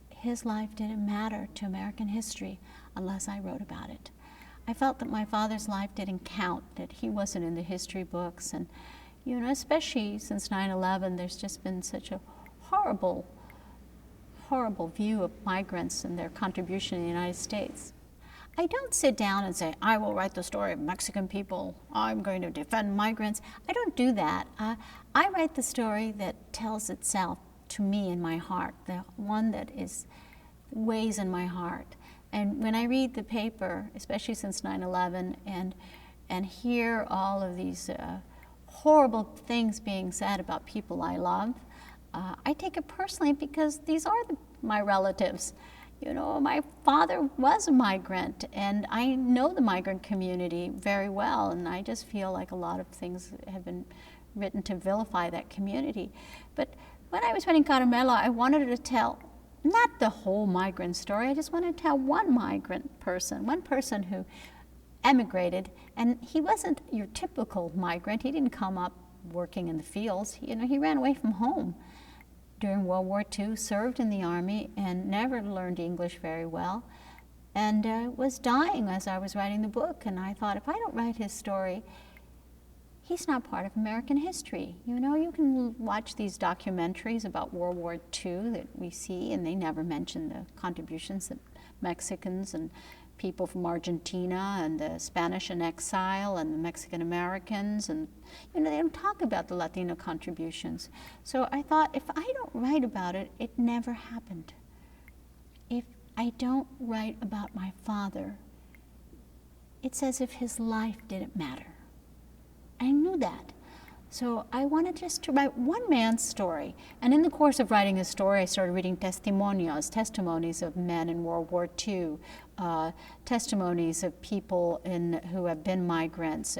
S3: his life didn't matter to American history unless I wrote about it. I felt that my father's life didn't count, that he wasn't in the history books, and you know, especially since 9/11, there's just been such a horrible view of migrants and their contribution in the United States. I don't sit down and say, I will write the story of Mexican people, I'm going to defend migrants. I don't do that. I write the story that tells itself to me in my heart, the one that weighs in my heart. And when I read the paper, especially since 9/11, and hear all of these horrible things being said about people I love, I take it personally, because these are my relatives. You know, my father was a migrant, and I know the migrant community very well, and I just feel like a lot of things have been written to vilify that community. But when I was writing Caramelo, I wanted to tell not the whole migrant story. I just wanted to tell one migrant person, one person who emigrated, and he wasn't your typical migrant. He didn't come up working in the fields. You know, he ran away from home during World War II, served in the Army, and never learned English very well, and was dying as I was writing the book. And I thought, if I don't write his story, he's not part of American history. You know, you can watch these documentaries about World War II that we see, and they never mention the contributions that Mexicans and people from Argentina and the Spanish in exile and the Mexican Americans, and you know, they don't talk about the Latino contributions. So I thought, if I don't write about it, it never happened. If I don't write about my father, it's as if his life didn't matter. I knew that. So I wanted just to write one man's story. And in the course of writing his story, I started reading testimonies of men in World War II, testimonies of people who have been migrants,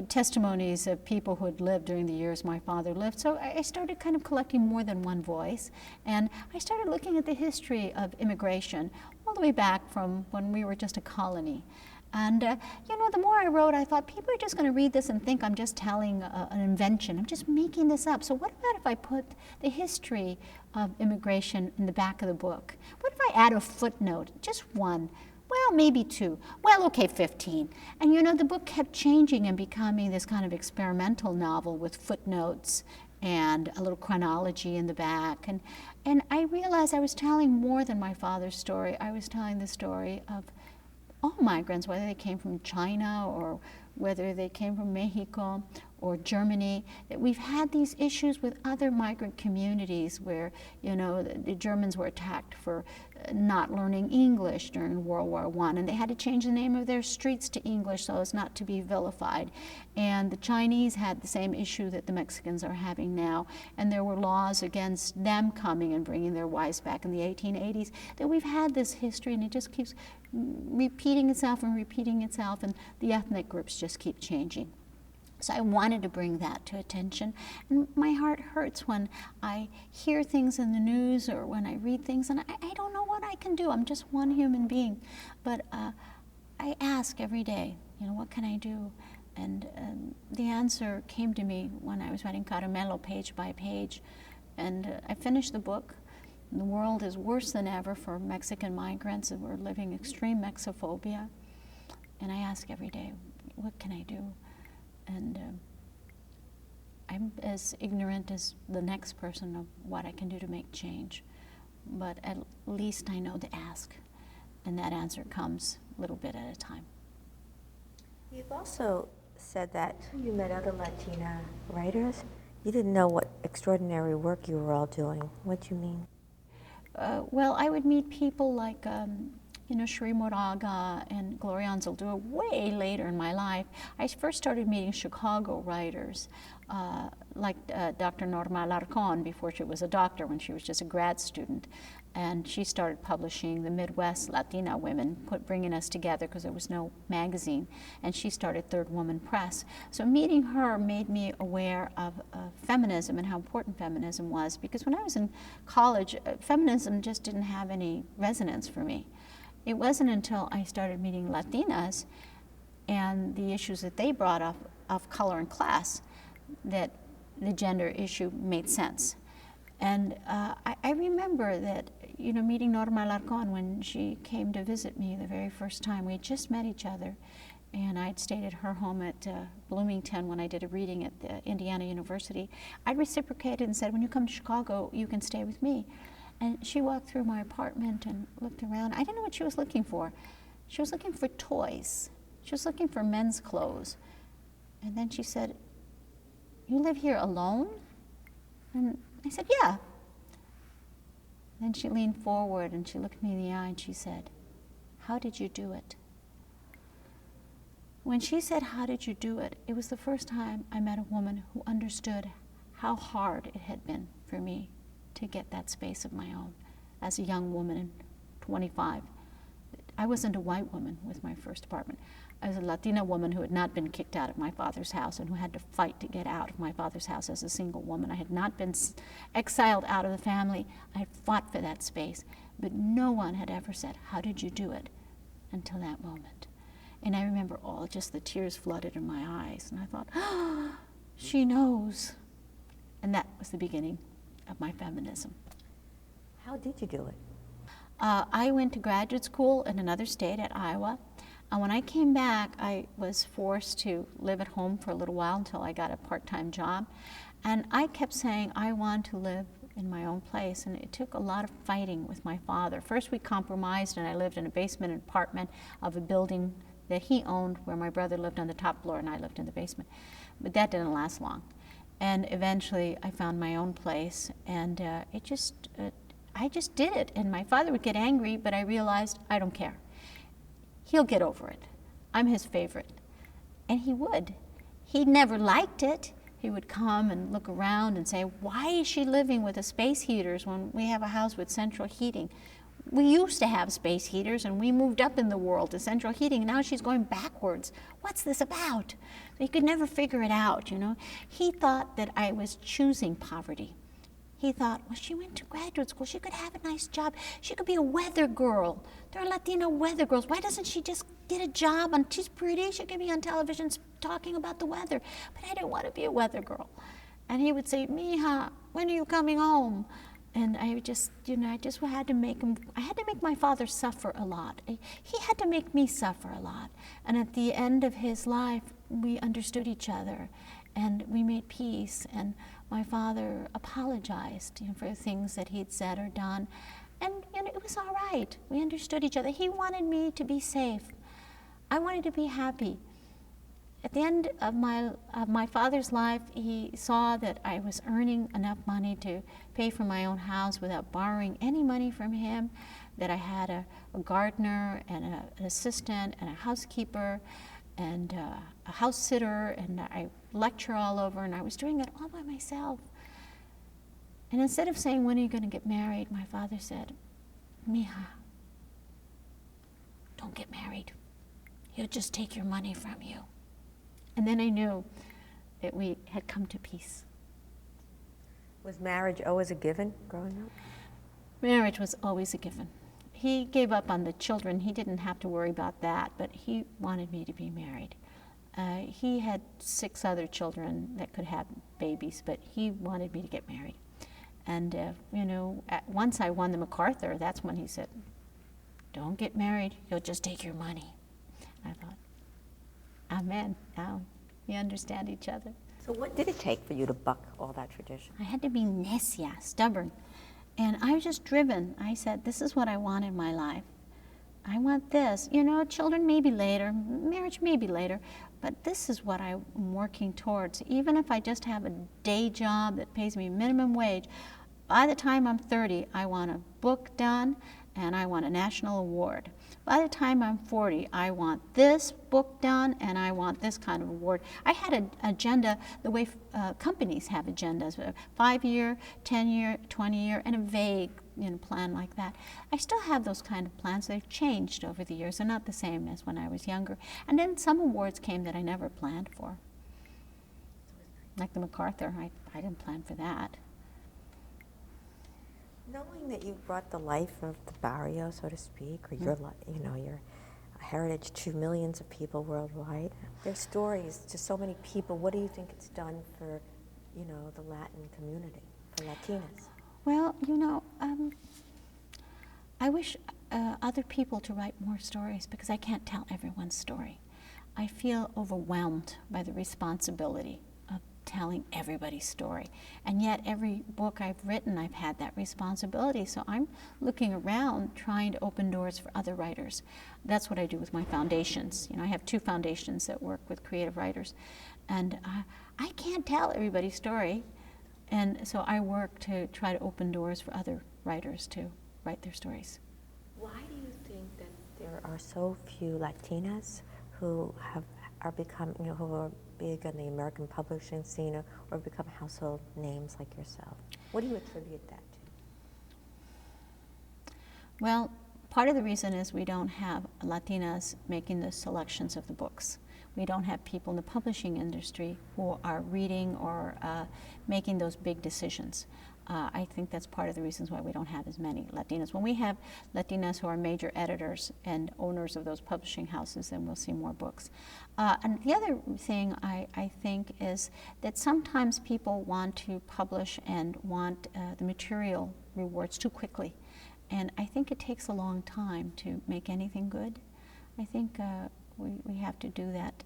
S3: testimonies of people who had lived during the years my father lived. So I started kind of collecting more than one voice. And I started looking at the history of immigration all the way back from when we were just a colony. And, you know, the more I wrote, I thought people are just going to read this and think I'm just telling an invention. I'm just making this up. So what about if I put the history of immigration in the back of the book? What if I add a footnote, just one? Well, maybe two. Well, okay, 15. And, you know, the book kept changing and becoming this kind of experimental novel with footnotes and a little chronology in the back. And I realized I was telling more than my father's story. I was telling the story of all migrants, whether they came from China or whether they came from Mexico or Germany, that we've had these issues with other migrant communities where, you know, the Germans were attacked for not learning English during World War I, and they had to change the name of their streets to English so as not to be vilified. And the Chinese had the same issue that the Mexicans are having now, and there were laws against them coming and bringing their wives back in the 1880s. That we've had this history, and it just keeps repeating itself, and the ethnic groups just keep changing. So I wanted to bring that to attention. And my heart hurts when I hear things in the news or when I read things, and I don't know what I can do. I'm just one human being. But I ask every day, you know, what can I do? And the answer came to me when I was writing Caramelo page by page. And I finished the book. The world is worse than ever for Mexican migrants, and we're living extreme Mexiphobia. And I ask every day, what can I do? And I'm as ignorant as the next person of what I can do to make change. But at least I know to ask, and that answer comes a little bit at a time.
S2: You've also said that you met other Latina writers. You didn't know what extraordinary work you were all doing. What do you mean?
S3: Well, I would meet people like you know, Shri Moraga and Gloria Anzaldúa way later in my life. I first started meeting Chicago writers, like Dr. Norma Alarcón before she was a doctor, when she was just a grad student. And she started publishing the Midwest Latina women, bringing us together because there was no magazine. And she started Third Woman Press. So meeting her made me aware of feminism and how important feminism was. Because when I was in college, feminism just didn't have any resonance for me. It wasn't until I started meeting Latinas and the issues that they brought up of color and class that the gender issue made sense. And I remember that, you know, meeting Norma Alarcón when she came to visit me the very first time. We had just met each other, and I'd stayed at her home at Bloomington when I did a reading at the Indiana University. I'd reciprocated and said, when you come to Chicago, you can stay with me. And she walked through my apartment and looked around. I didn't know what she was looking for. She was looking for toys. She was looking for men's clothes. And then she said, "You live here alone?" And I said, "Yeah." Then she leaned forward and she looked me in the eye and she said, "How did you do it?" When she said, "How did you do it?" it was the first time I met a woman who understood how hard it had been for me to get that space of my own as a young woman in 25. I wasn't a white woman with my first apartment. I was a Latina woman who had not been kicked out of my father's house and who had to fight to get out of my father's house as a single woman. I had not been exiled out of the family. I had fought for that space, but no one had ever said, "How did you do it?" until that moment. And I remember just the tears flooded in my eyes, and I thought, oh, She knows. And that was the beginning of my feminism.
S2: How did you do it?
S3: I went to graduate school in another state at Iowa. And when I came back, I was forced to live at home for a little while until I got a part-time job. And I kept saying, I want to live in my own place. And it took a lot of fighting with my father. First we compromised and I lived in a basement apartment of a building that he owned where my brother lived on the top floor and I lived in the basement. But that didn't last long. And eventually I found my own place and I just did it. And my father would get angry, but I realized I don't care. He'll get over it. I'm his favorite. And he would. He never liked it. He would come and look around and say, why is she living with the space heaters when we have a house with central heating? We used to have space heaters and we moved up in the world to central heating. Now she's going backwards. What's this about? He could never figure it out, you know. He thought that I was choosing poverty. He thought, well, she went to graduate school. She could have a nice job. She could be a weather girl. There are Latino weather girls. Why doesn't she just get a job? And she's pretty. She could be on television talking about the weather. But I didn't want to be a weather girl. And he would say, Mija, when are you coming home? And I just, you know, I just had to make him, I had to make my father suffer a lot. He had to make me suffer a lot. And at the end of his life, we understood each other and we made peace. And my father apologized, you know, for things that he'd said or done. And you know, it was all right. We understood each other. He wanted me to be safe. I wanted to be happy. At the end of my father's life, he saw that I was earning enough money to pay for my own house without borrowing any money from him, that I had a gardener and an assistant and a housekeeper and a house sitter, and I lecture all over, and I was doing it all by myself. And instead of saying, when are you going to get married, my father said, Mija, don't get married. He'll just take your money from you. And then I knew that we had come to peace.
S2: Was marriage always a given growing up?
S3: Marriage was always a given. He gave up on the children. He didn't have to worry about that, but he wanted me to be married. He had 6 other children that could have babies, but he wanted me to get married. And, you know, once I won the MacArthur, that's when he said, don't get married, he'll just take your money. I thought, amen, now we understand each other.
S2: So what did it take for you to buck all that tradition?
S3: I had to be necia, stubborn. And I was just driven. I said, this is what I want in my life. I want this. You know, children maybe later, marriage maybe later, but this is what I'm working towards. Even if I just have a day job that pays me minimum wage, by the time I'm 30, I want a book done and I want a national award. By the time I'm 40, I want this book done and I want this kind of award. I had an agenda the way companies have agendas, 5-year, 10-year, 20-year, and a vague, you know, plan like that. I still have those kind of plans. They've changed over the years. They're not the same as when I was younger. And then some awards came that I never planned for. Like the MacArthur, I didn't plan for that.
S2: Knowing that you brought the life of the barrio, so to speak, or your, you know, your heritage to millions of people worldwide, their stories to so many people, what do you think it's done for, you know, the Latin community, for Latinas?
S3: Well, you know, I wish other people to write more stories because I can't tell everyone's story. I feel overwhelmed by the responsibility of telling everybody's story. And yet every book I've written, I've had that responsibility. So I'm looking around trying to open doors for other writers. That's what I do with my foundations. You know, I have 2 foundations that work with creative writers. And I can't tell everybody's story. And so I work to try to open doors for other writers to write their stories.
S2: Why do you think that there are so few Latinas who are becoming, you know, who are big in the American publishing scene or become household names like yourself? What do you attribute that to?
S3: Well, part of the reason is we don't have Latinas making the selections of the books. We don't have people in the publishing industry who are reading or making those big decisions. I think that's part of the reasons why we don't have as many Latinas. When we have Latinas who are major editors and owners of those publishing houses, then we'll see more books. And the other thing I think is that sometimes people want to publish and want the material rewards too quickly. And I think it takes a long time to make anything good. I think we have to do that,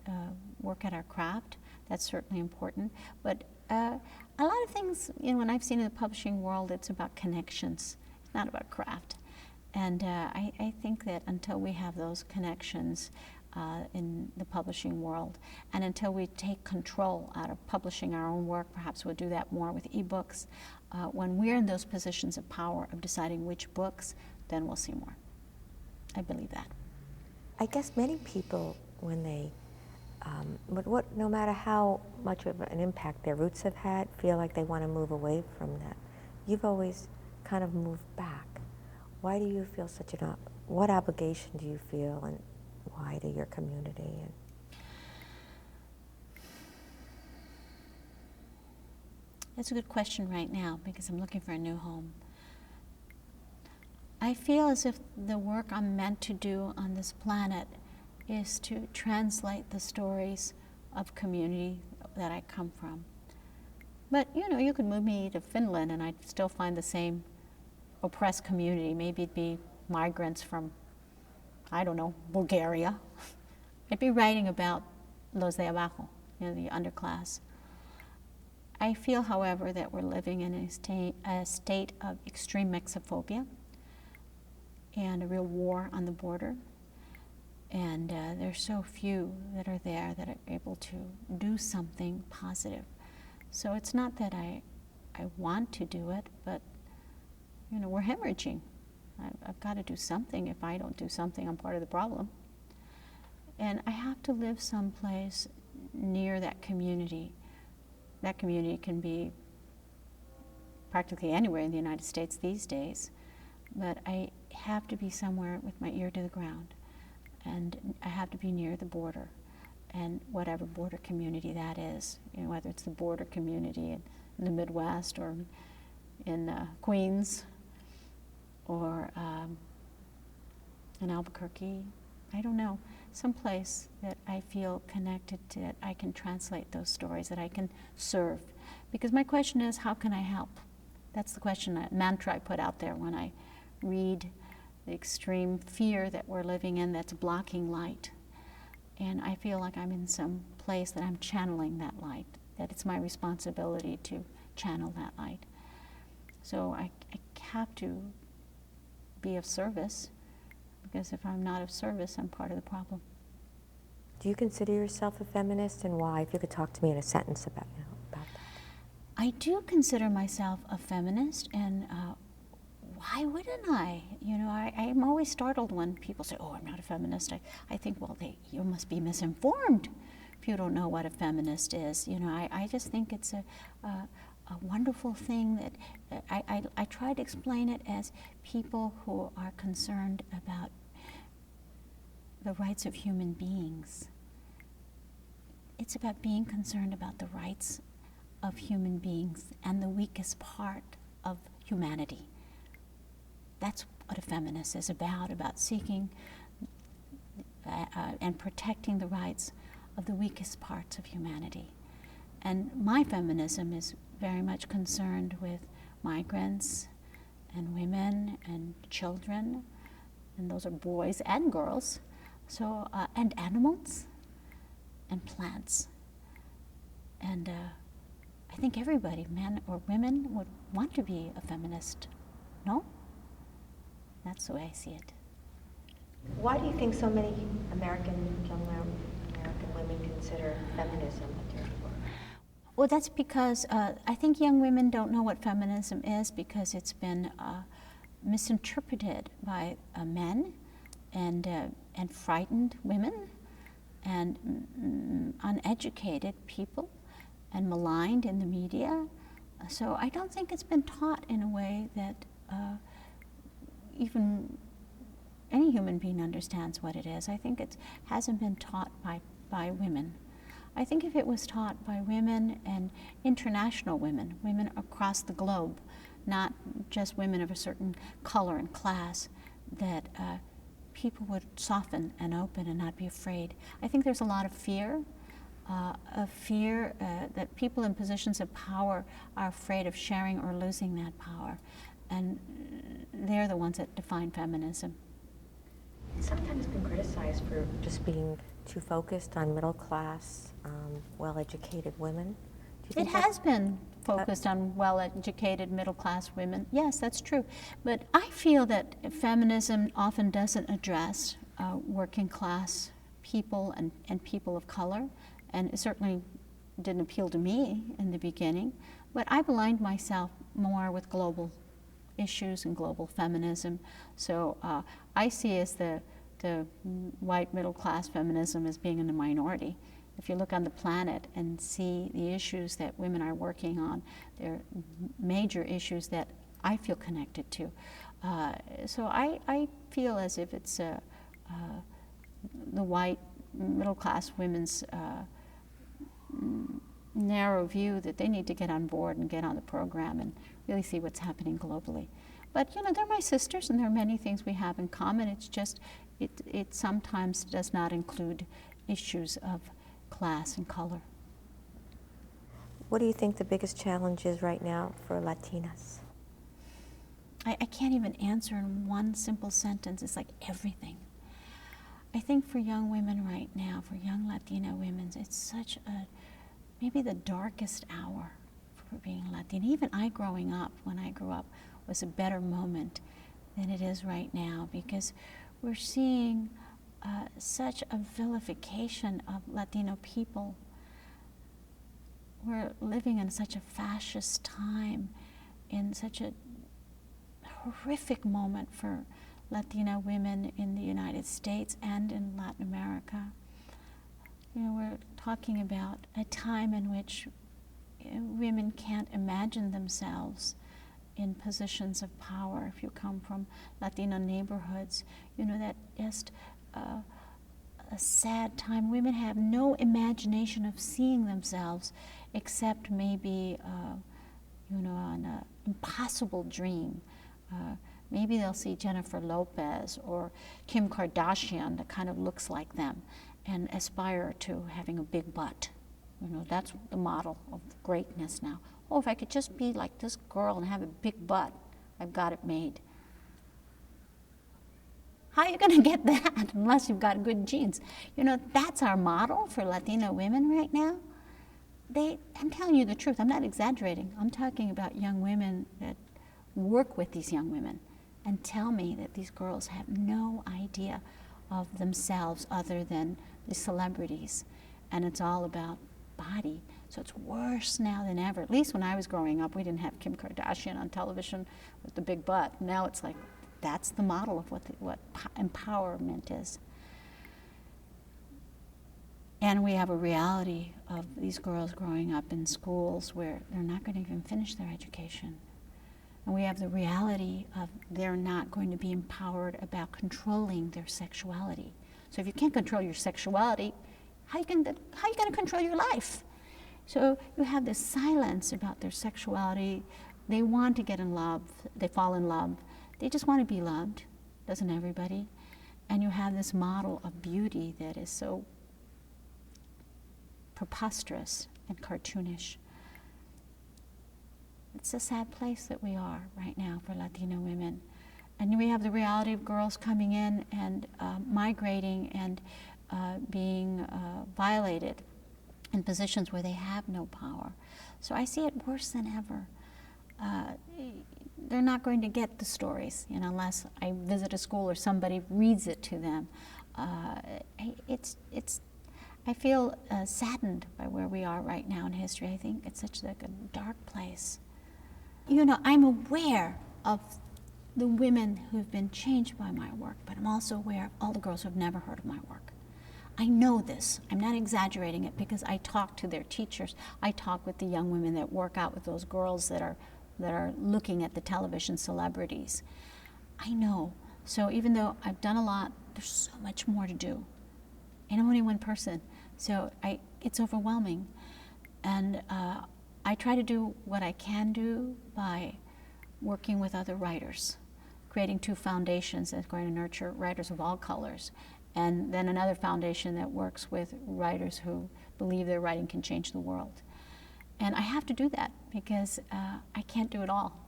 S3: work at our craft. That's certainly important. But a lot of things, when I've seen in the publishing world, it's about connections. It's not about craft. And I think that until we have those connections in the publishing world, and until we take control out of publishing our own work, perhaps we'll do that more with ebooks. When we're in those positions of power of deciding which books, then we'll see more. I believe that.
S2: I guess many people, when they, no matter how much of an impact their roots have had, feel like they want to move away from that. You've always kind of moved back. Why do you feel what obligation do you feel, and why to your community?
S3: That's a good question right now, because I'm looking for a new home. I feel as if the work I'm meant to do on this planet is to translate the stories of community that I come from. But you could move me to Finland and I'd still find the same oppressed community. Maybe it'd be migrants from, I don't know, Bulgaria. I'd be writing about los de abajo, the underclass. I feel, however, that we're living in a state of extreme Mexicophobia and a real war on the border. And there's so few that are there that are able to do something positive. So it's not that I want to do it, but we're hemorrhaging. I've got to do something. If I don't do something, I'm part of the problem. And I have to live someplace near that community. That community can be practically anywhere in the United States these days, but I have to be somewhere with my ear to the ground, and I have to be near the border, and whatever border community that is, whether it's the border community in the Midwest or in Queens or in Albuquerque, I don't know, someplace that I feel connected to, that I can translate those stories, that I can serve. Because my question is, how can I help? That's the question, that mantra I put out there when I read the extreme fear that we're living in that's blocking light. And I feel like I'm in some place that I'm channeling that light, that it's my responsibility to channel that light. So I have to be of service, because if I'm not of service, I'm part of the problem.
S2: Do you consider yourself a feminist, and why? If you could talk to me in a sentence about that.
S3: I do consider myself a feminist, and why wouldn't I? I'm always startled when people say, "Oh, I'm not a feminist." I think, well, you must be misinformed if you don't know what a feminist is. I just think it's a wonderful thing that I try to explain it as people who are concerned about the rights of human beings. It's about being concerned about the rights of human beings and the weakest part of humanity. That's what a feminist is about seeking and protecting the rights of the weakest parts of humanity. And my feminism is very much concerned with migrants and women and children, and those are boys and girls, so and animals and plants. And I think everybody, men or women, would want to be a feminist. No? That's the way I see it.
S2: Why do you think so many young American women consider feminism a dirty word?
S3: Well, that's because I think young women don't know what feminism is, because it's been misinterpreted by men and frightened women and uneducated people and maligned in the media. So I don't think it's been taught in a way that even any human being understands what it is. I think it hasn't been taught by women. I think if it was taught by women and international women across the globe, not just women of a certain color and class, that people would soften and open and not be afraid. I think there's a lot of fear that people in positions of power are afraid of sharing or losing that power. And they're the ones that define feminism.
S2: It's sometimes been criticized for just being too focused on middle class, well-educated women.
S3: It has been focused on well-educated middle-class women. Yes, that's true. But I feel that feminism often doesn't address working-class people and people of color, and it certainly didn't appeal to me in the beginning. But I've aligned myself more with global issues and global feminism. So I see as the white middle-class feminism as being in the minority. If you look on the planet and see the issues that women are working on, they're major issues that I feel connected to. So I feel as if it's the white middle-class women's narrow view that they need to get on board and get on the program and really see what's happening globally. But you know, they're my sisters, and there are many things we have in common. It's just it sometimes does not include issues of class and color.
S2: What do you think the biggest challenge is right now for Latinas?
S3: I can't even answer in one simple sentence. It's like everything. I think for young women right now, for young Latina women, it's such a, maybe the darkest hour for being Latina. Even I growing up, when I grew up, was a better moment than it is right now, because we're seeing such a vilification of Latino people. We're living in such a fascist time, in such a horrific moment for Latina women in the United States and in Latin America. You know, we're talking about a time in which women can't imagine themselves in positions of power. If you come from Latino neighborhoods, you know, that just a sad time. Women have no imagination of seeing themselves except maybe, you know, an impossible dream. Maybe they'll see Jennifer Lopez or Kim Kardashian that kind of looks like them and aspire to having a big butt. You know, that's the model of greatness now. Oh, if I could just be like this girl and have a big butt, I've got it made. How are you going to get that unless you've got good genes? You know, that's our model for Latino women right now. I'm telling you the truth. I'm not exaggerating. I'm talking about young women that work with these young women and tell me that these girls have no idea of themselves other than the celebrities. And it's all about body. So it's worse now than ever. At least when I was growing up, we didn't have Kim Kardashian on television with the big butt. Now it's like, that's the model of what empowerment is. And we have a reality of these girls growing up in schools where they're not going to even finish their education. And we have the reality of they're not going to be empowered about controlling their sexuality. So if you can't control your sexuality, how are you going to control your life? So you have this silence about their sexuality. They want to get in love. They fall in love. They just want to be loved. Doesn't everybody? And you have this model of beauty that is so preposterous and cartoonish. It's a sad place that we are right now for Latino women. And we have the reality of girls coming in and migrating and being violated in positions where they have no power. So I see it worse than ever. They're not going to get the stories, you know, unless I visit a school or somebody reads it to them. I feel saddened by where we are right now in history. I think it's such like a dark place. You know, I'm aware of the women who've been changed by my work, but I'm also aware of all the girls who've never heard of my work. I know this. I'm not exaggerating it because I talk to their teachers. I talk with the young women that work out with those girls that are looking at the television celebrities. I know. So even though I've done a lot, there's so much more to do. And I'm only one person, so it's overwhelming. And I try to do what I can do by working with other writers, creating 2 foundations that's going to nurture writers of all colors, and then another foundation that works with writers who believe their writing can change the world. And I have to do that because I can't do it all.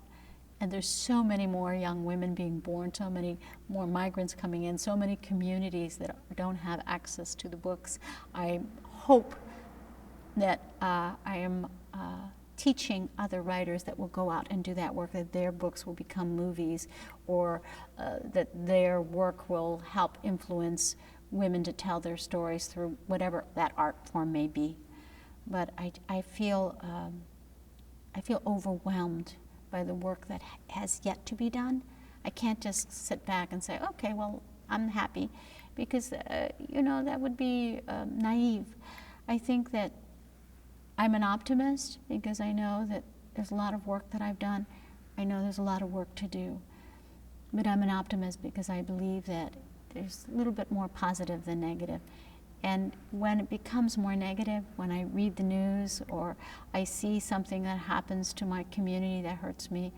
S3: And there's so many more young women being born, so many more migrants coming in, so many communities that don't have access to the books. I hope that I am teaching other writers that will go out and do that work, that their books will become movies, or that their work will help influence women to tell their stories through whatever that art form may be. But I feel overwhelmed by the work that has yet to be done. I can't just sit back and say, okay, well, I'm happy, because you know, that would be naive. I think that I'm an optimist because I know that there's a lot of work that I've done. I know there's a lot of work to do. But I'm an optimist because I believe that there's a little bit more positive than negative. And when it becomes more negative, when I read the news or I see something that happens to my community that hurts me,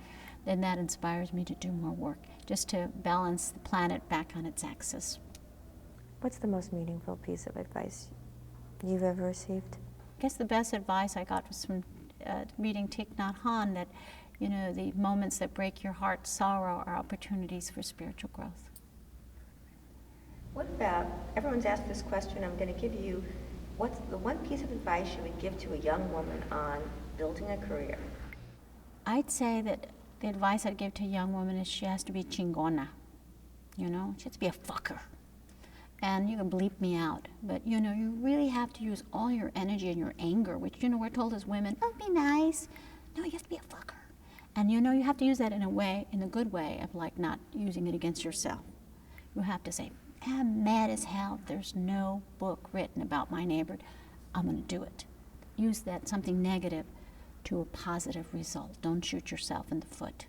S3: then that inspires me to do more work, just to balance the planet back on its axis.
S2: What's the most meaningful piece of advice you've ever received?
S3: I guess the best advice I got was from reading Thich Nhat Hanh, that, you know, the moments that break your heart sorrow are opportunities for spiritual growth.
S2: What about, everyone's asked this question, I'm going to give you, what's the one piece of advice you would give to a young woman on building a career?
S3: I'd say that the advice I'd give to a young woman is she has to be chingona. You know, she has to be a fucker. And you can bleep me out, but you know, you really have to use all your energy and your anger, which, you know, we're told as women, oh, be nice. No, you have to be a fucker. And you know, you have to use that in a way, in a good way, of like not using it against yourself. You have to say, I'm mad as hell. There's no book written about my neighbor. I'm going to do it. Use that something negative to a positive result. Don't shoot yourself in the foot.